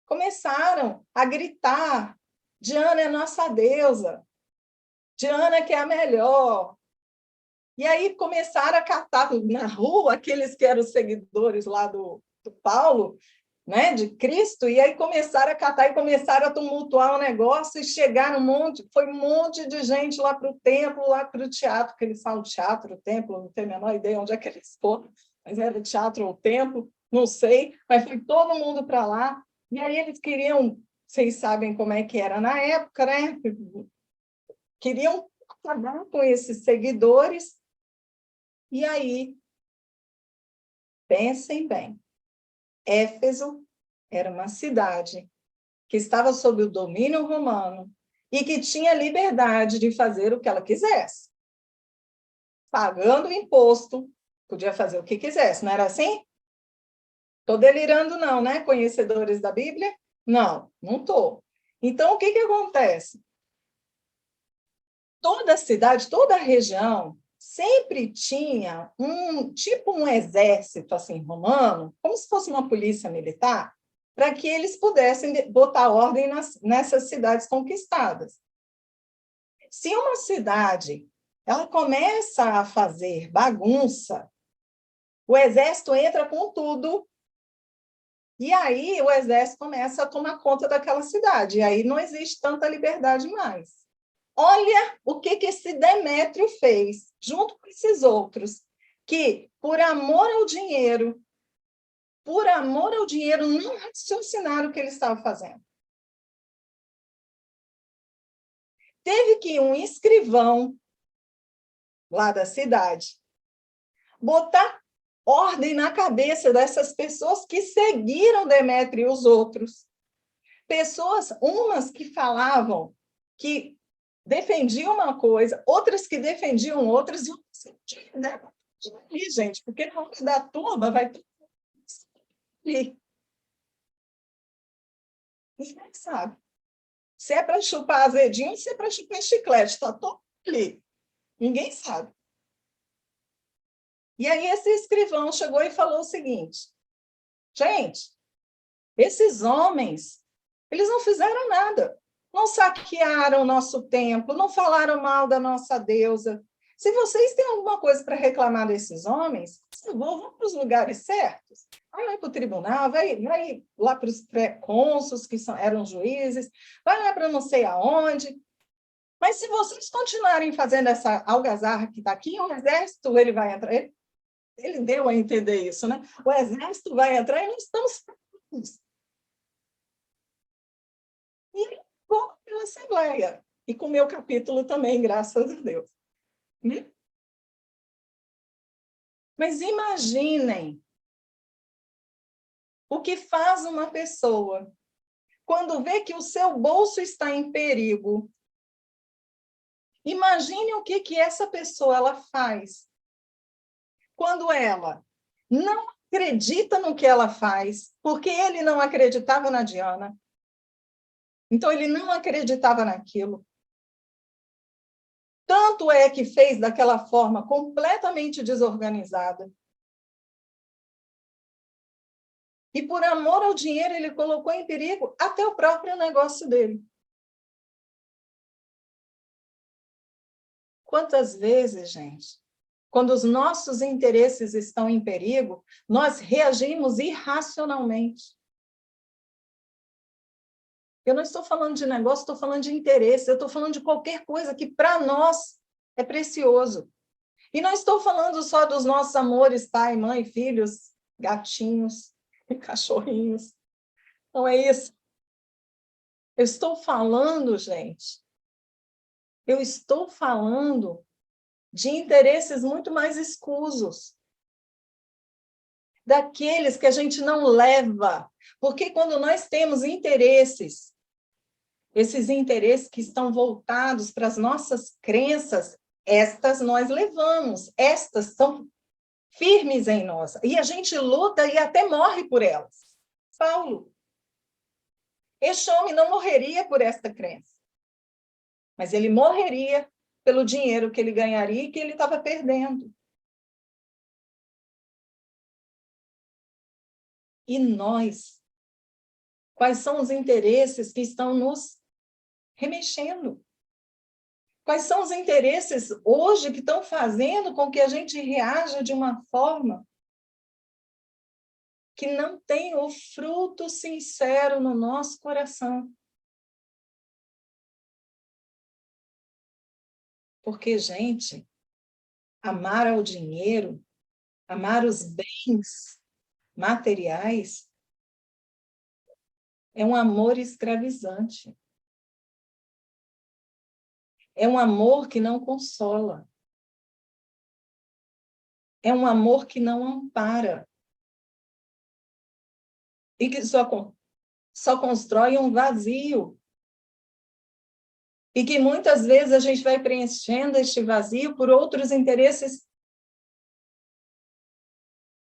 Começaram a gritar: Diana é nossa deusa, Diana que é a melhor. E aí começaram a catar na rua aqueles que eram seguidores lá do Paulo, né, de Cristo, e aí começaram a catar e começaram a tumultuar o negócio, e chegaram foi um monte de gente lá para o templo, lá para o teatro, que eles falam teatro, templo, não tenho a menor ideia onde é que eles foram, mas era teatro ou templo, não sei, mas foi todo mundo para lá, e aí eles queriam, vocês sabem como é que era na época, né? Queriam acabar com esses seguidores, e aí, pensem bem, Éfeso era uma cidade que estava sob o domínio romano e que tinha liberdade de fazer o que ela quisesse. Pagando imposto, podia fazer o que quisesse, não era assim? Estou delirando não, né, conhecedores da Bíblia? Não, não estou. Então, o que acontece? Toda a cidade, toda a região, sempre tinha um exército assim romano, como se fosse uma polícia militar, para que eles pudessem botar ordem nessas cidades conquistadas. Se uma cidade ela começa a fazer bagunça, o exército entra com tudo, e aí o exército começa a tomar conta daquela cidade, e aí não existe tanta liberdade mais. Olha o que esse Demétrio fez, junto com esses outros, que, por amor ao dinheiro, não raciocinaram o que ele estava fazendo. Teve que um escrivão lá da cidade botar ordem na cabeça dessas pessoas que seguiram Demétrio e os outros. Pessoas, umas que falavam que defendiam uma coisa, outras que defendiam outras, e gente, porque na hora da turma vai tudo ali. Ninguém sabe. Se é para chupar azedinho, se é para chupar chiclete, está todo ali. Ninguém sabe. E aí esse escrivão chegou e falou o seguinte: gente, esses homens, eles não fizeram nada. Não saquearam o nosso templo, não falaram mal da nossa deusa. Se vocês têm alguma coisa para reclamar desses homens, vão para os lugares certos. Vai para o tribunal, vai lá para os pré-cônsuls, que eram juízes, vai lá para não sei aonde. Mas se vocês continuarem fazendo essa algazarra que está aqui, o exército ele vai entrar. Ele deu a entender isso, né? O exército vai entrar e nós estamos prontos. E ele ficou pela Assembleia. E com o meu capítulo também, graças a Deus. Né? Mas imaginem o que faz uma pessoa quando vê que o seu bolso está em perigo. Imagine o que essa pessoa ela faz quando ela não acredita no que ela faz, porque ele não acreditava na Diana. Então, ele não acreditava naquilo. Tanto é que fez daquela forma completamente desorganizada. E por amor ao dinheiro, ele colocou em perigo até o próprio negócio dele. Quantas vezes, gente, quando os nossos interesses estão em perigo, nós reagimos irracionalmente. Eu não estou falando de negócio, estou falando de interesse, eu estou falando de qualquer coisa que para nós é precioso. E não estou falando só dos nossos amores, pai, mãe, filhos, gatinhos e cachorrinhos. Não é isso. Eu estou falando, gente, eu estou falando de interesses muito mais escusos. Daqueles que a gente não leva. Porque quando nós temos interesses, esses interesses que estão voltados para as nossas crenças, estas nós levamos, estas são firmes em nós, e a gente luta e até morre por elas. Paulo, este homem não morreria por esta crença, mas ele morreria pelo dinheiro que ele ganharia e que ele estava perdendo. E nós? Quais são os interesses que estão nos remexendo? Quais são os interesses hoje que estão fazendo com que a gente reaja de uma forma que não tem o fruto sincero no nosso coração. Porque, gente, amar ao dinheiro, amar os bens materiais, é um amor escravizante. É um amor que não consola. É um amor que não ampara. E que só constrói um vazio. E que muitas vezes a gente vai preenchendo este vazio por outros interesses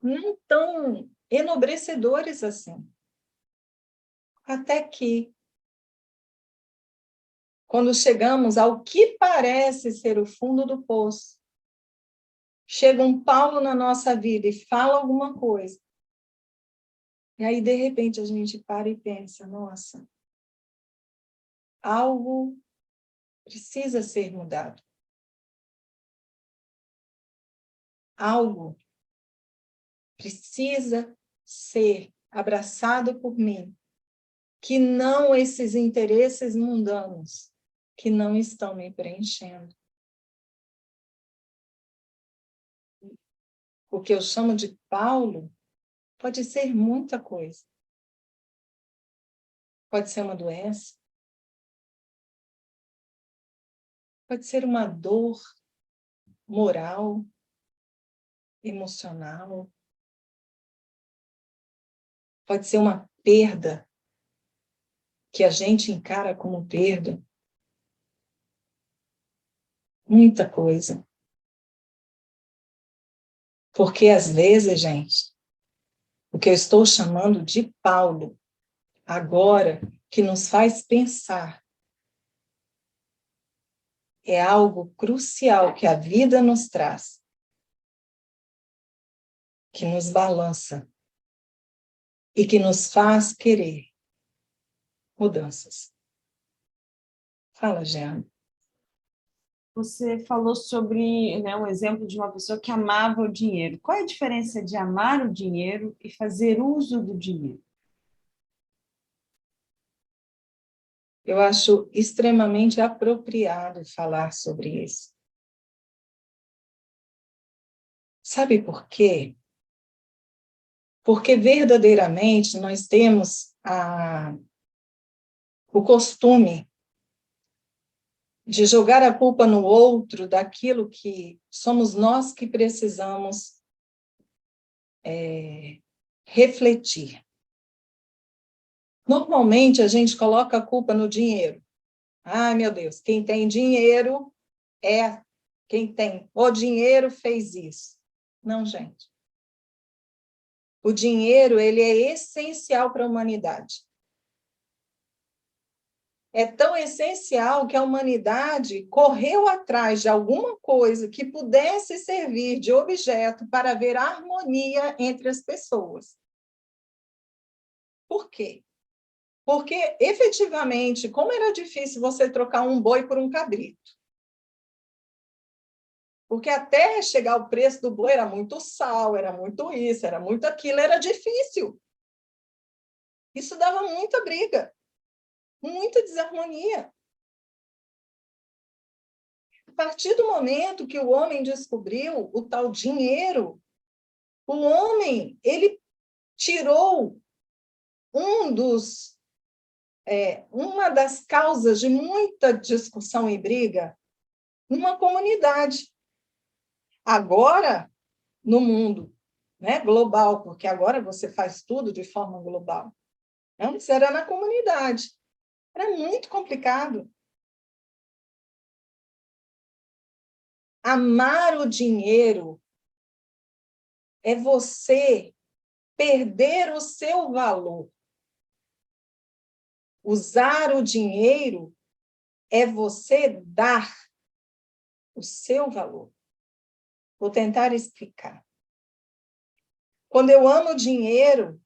não tão enobrecedores assim. Até que, quando chegamos ao que parece ser o fundo do poço, chega um Paulo na nossa vida e fala alguma coisa. E aí, de repente, a gente para e pensa, nossa, algo precisa ser mudado. Algo precisa ser abraçado por mim, que não esses interesses mundanos que não estão me preenchendo. O que eu chamo de Paulo pode ser muita coisa. Pode ser uma doença. Pode ser uma dor moral, emocional. Pode ser uma perda que a gente encara como perda. Muita coisa. Porque, às vezes, gente, o que eu estou chamando de Paulo, agora, que nos faz pensar, é algo crucial que a vida nos traz, que nos balança e que nos faz querer mudanças. Fala, Jean. Você falou sobre, né, um exemplo de uma pessoa que amava o dinheiro. Qual é a diferença de amar o dinheiro e fazer uso do dinheiro? Eu acho extremamente apropriado falar sobre isso. Sabe por quê? Porque verdadeiramente nós temos o costume de jogar a culpa no outro daquilo que somos nós que precisamos refletir. Normalmente, a gente coloca a culpa no dinheiro. Ai, meu Deus, quem tem dinheiro é quem tem o dinheiro fez isso. Não, gente. O dinheiro, ele é essencial para a humanidade. É tão essencial que a humanidade correu atrás de alguma coisa que pudesse servir de objeto para haver harmonia entre as pessoas. Por quê? Porque, efetivamente, como era difícil você trocar um boi por um cabrito? Porque até chegar o preço do boi era muito sal, era muito isso, era muito aquilo, era difícil. Isso dava muita briga, muita desarmonia. A partir do momento que o homem descobriu o tal dinheiro, o homem, ele tirou uma das causas de muita discussão e briga numa comunidade. Agora, no mundo, né, global, porque agora você faz tudo de forma global. Antes era na comunidade. Era muito complicado. Amar o dinheiro é você perder o seu valor. Usar o dinheiro é você dar o seu valor. Vou tentar explicar. Quando eu amo o dinheiro,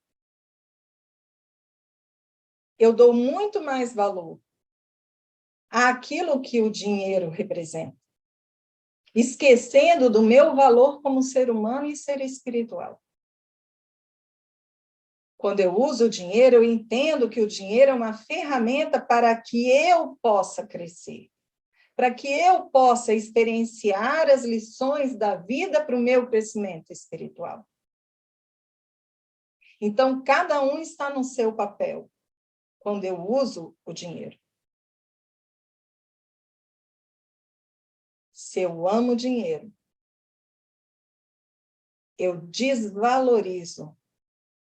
eu dou muito mais valor àquilo que o dinheiro representa, esquecendo do meu valor como ser humano e ser espiritual. Quando eu uso o dinheiro, eu entendo que o dinheiro é uma ferramenta para que eu possa crescer, para que eu possa experienciar as lições da vida para o meu crescimento espiritual. Então, cada um está no seu papel quando eu uso o dinheiro. Se eu amo o dinheiro, eu desvalorizo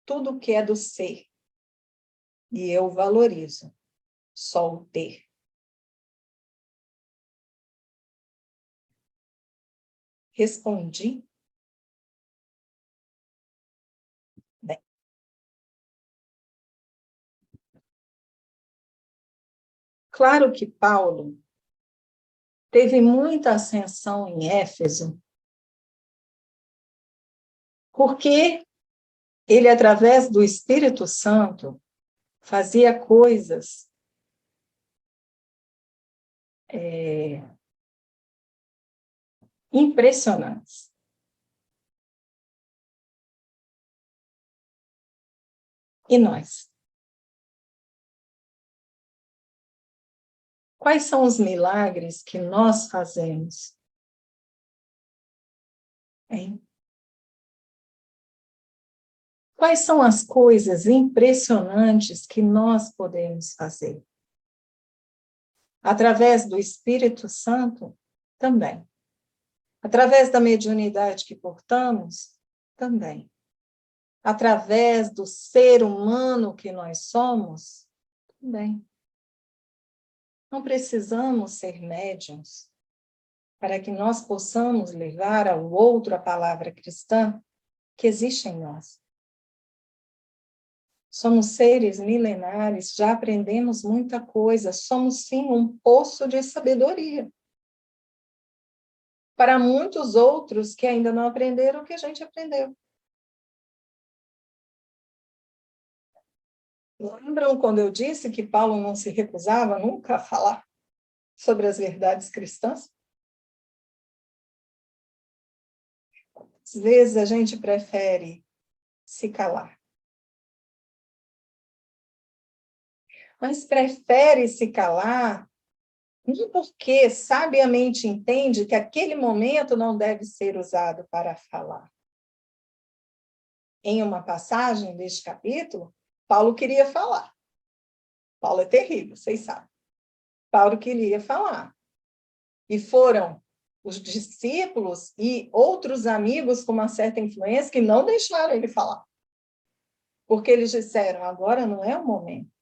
tudo que é do ser e eu valorizo só o ter. Respondi? Bem. Claro que Paulo teve muita ascensão em Éfeso, porque ele, através do Espírito Santo, fazia coisas impressionantes. E nós? Quais são os milagres que nós fazemos? Hein? Quais são as coisas impressionantes que nós podemos fazer? Através do Espírito Santo, também. Através da mediunidade que portamos, também. Através do ser humano que nós somos, também. Não precisamos ser médiuns para que nós possamos levar ao outro a palavra cristã que existe em nós. Somos seres milenares, já aprendemos muita coisa, somos sim um poço de sabedoria. Para muitos outros que ainda não aprenderam o que a gente aprendeu. Lembram quando eu disse que Paulo não se recusava nunca a falar sobre as verdades cristãs? Às vezes a gente prefere se calar. Mas prefere se calar não porque sabiamente entende que aquele momento não deve ser usado para falar. Em uma passagem deste capítulo, Paulo queria falar. Paulo é terrível, vocês sabem. Paulo queria falar. E foram os discípulos e outros amigos com uma certa influência que não deixaram ele falar. Porque eles disseram, agora não é o momento.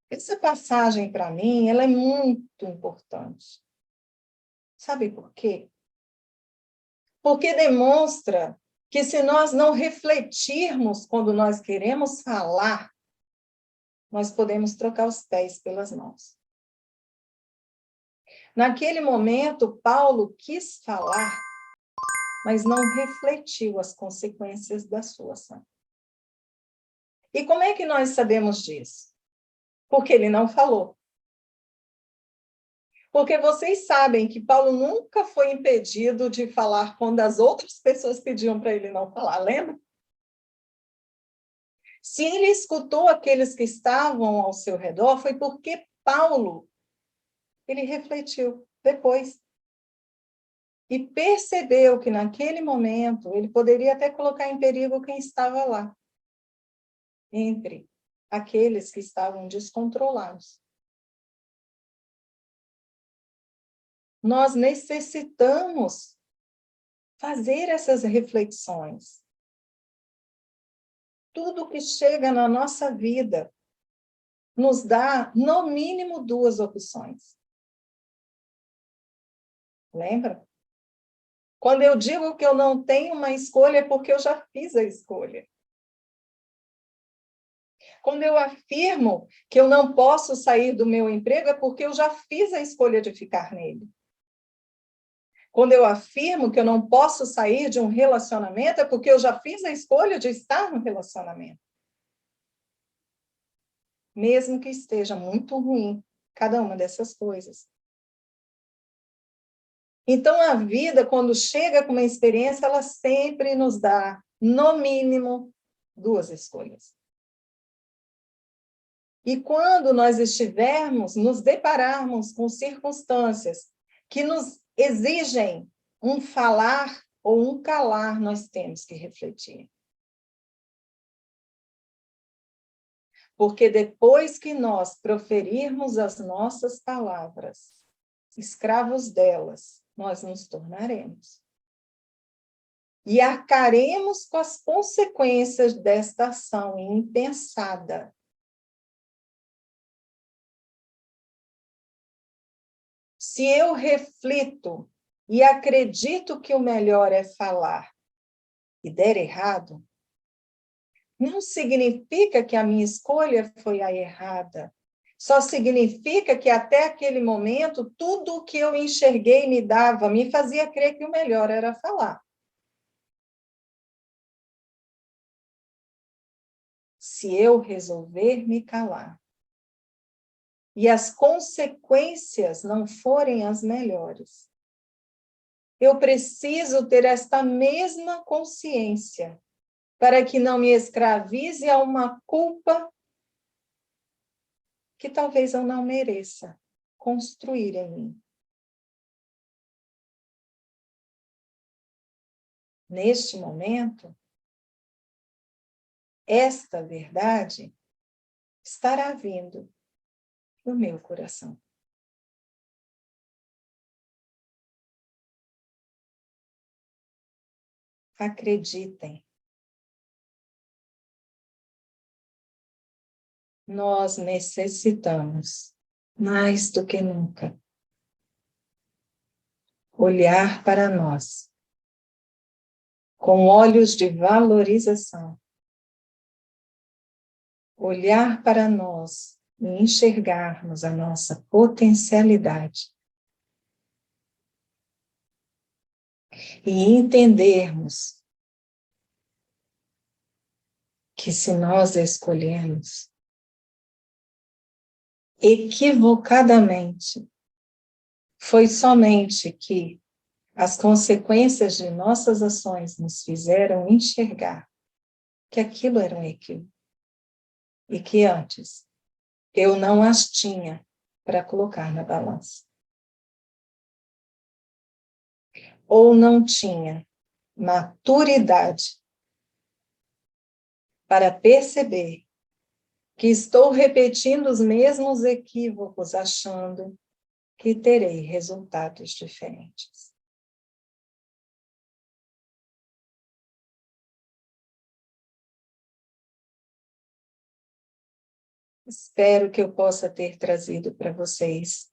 Essa passagem, para mim, ela é muito importante. Sabe por quê? Porque demonstra que se nós não refletirmos quando nós queremos falar, nós podemos trocar os pés pelas mãos. Naquele momento, Paulo quis falar, mas não refletiu as consequências da sua ação. E como é que nós sabemos disso? Porque ele não falou. Porque vocês sabem que Paulo nunca foi impedido de falar quando as outras pessoas pediam para ele não falar, lembra? Se ele escutou aqueles que estavam ao seu redor, foi porque Paulo, ele refletiu depois. E percebeu que naquele momento ele poderia até colocar em perigo quem estava lá, entre aqueles que estavam descontrolados. Nós necessitamos fazer essas reflexões. Tudo que chega na nossa vida nos dá, no mínimo, duas opções. Lembra? Quando eu digo que eu não tenho uma escolha, é porque eu já fiz a escolha. Quando eu afirmo que eu não posso sair do meu emprego, é porque eu já fiz a escolha de ficar nele. Quando eu afirmo que eu não posso sair de um relacionamento, é porque eu já fiz a escolha de estar no relacionamento. Mesmo que esteja muito ruim, cada uma dessas coisas. Então, a vida, quando chega com uma experiência, ela sempre nos dá, no mínimo, duas escolhas. E quando nós nos depararmos com circunstâncias que nos exigem um falar ou um calar, nós temos que refletir. Porque depois que nós proferirmos as nossas palavras, escravos delas, nós nos tornaremos. E arcaremos com as consequências desta ação impensada. Se eu reflito e acredito que o melhor é falar e der errado, não significa que a minha escolha foi a errada. Só significa que até aquele momento, tudo o que eu enxerguei me fazia crer que o melhor era falar. Se eu resolver me calar e as consequências não forem as melhores, eu preciso ter esta mesma consciência para que não me escravize a uma culpa que talvez eu não mereça construir em mim. Neste momento, esta verdade estará vindo do meu coração. Acreditem. Nós necessitamos, mais do que nunca, olhar para nós com olhos de valorização. Olhar para nós e enxergarmos a nossa potencialidade. E entendermos que se nós escolhermos equivocadamente, foi somente que as consequências de nossas ações nos fizeram enxergar que aquilo era um equívoco. E que antes eu não as tinha para colocar na balança. Ou não tinha maturidade para perceber que estou repetindo os mesmos equívocos, achando que terei resultados diferentes. Espero que eu possa ter trazido para vocês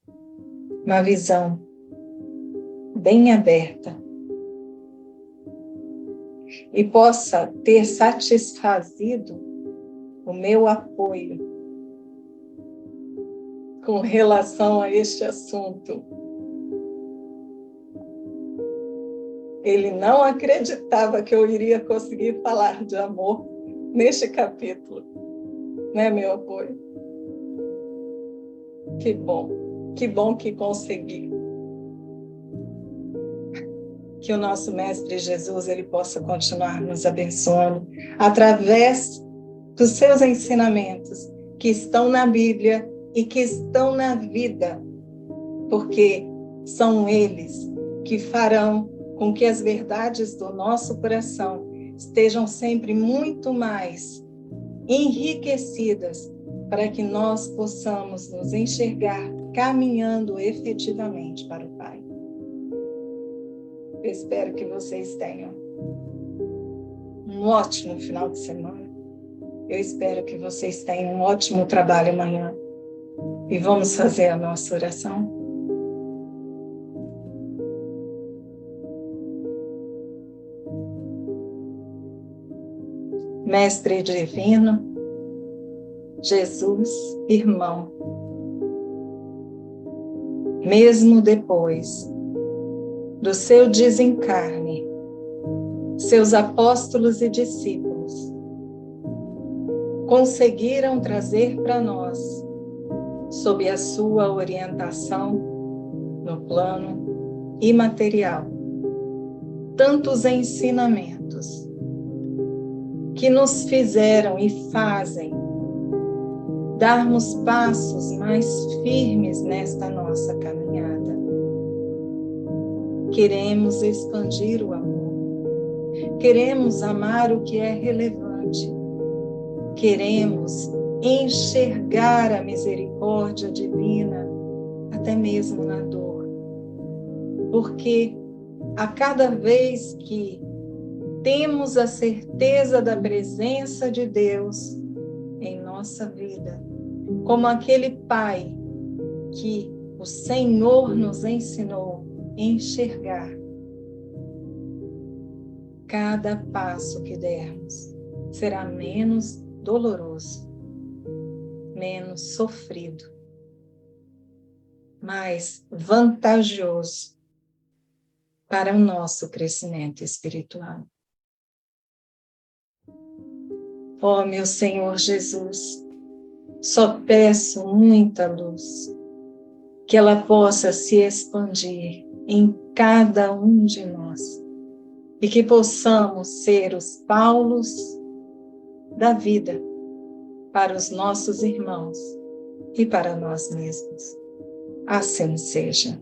uma visão bem aberta e possa ter satisfazido o meu apoio com relação a este assunto. Ele não acreditava que eu iria conseguir falar de amor neste capítulo. Né, meu apoio? Que bom que consegui. Que o nosso Mestre Jesus, ele possa continuar nos abençoando através dos seus ensinamentos que estão na Bíblia e que estão na vida, porque são eles que farão com que as verdades do nosso coração estejam sempre muito mais enriquecidas para que nós possamos nos enxergar caminhando efetivamente para o Pai. Eu espero que vocês tenham um ótimo final de semana. Eu espero que vocês tenham um ótimo trabalho amanhã. E vamos fazer a nossa oração. Mestre Divino, Jesus, irmão, mesmo depois do seu desencarne, seus apóstolos e discípulos conseguiram trazer para nós, sob a sua orientação no plano imaterial, tantos ensinamentos que nos fizeram e fazem darmos passos mais firmes nesta nossa caminhada. Queremos expandir o amor. Queremos amar o que é relevante. Queremos enxergar a misericórdia divina, até mesmo na dor. Porque a cada vez que temos a certeza da presença de Deus em nossa vida, como aquele Pai que o Senhor nos ensinou a enxergar, cada passo que dermos será menos doloroso, menos sofrido, mais vantajoso para o nosso crescimento espiritual. Ó meu Senhor Jesus, só peço muita luz, que ela possa se expandir em cada um de nós e que possamos ser os Paulos da vida para os nossos irmãos e para nós mesmos. Assim seja.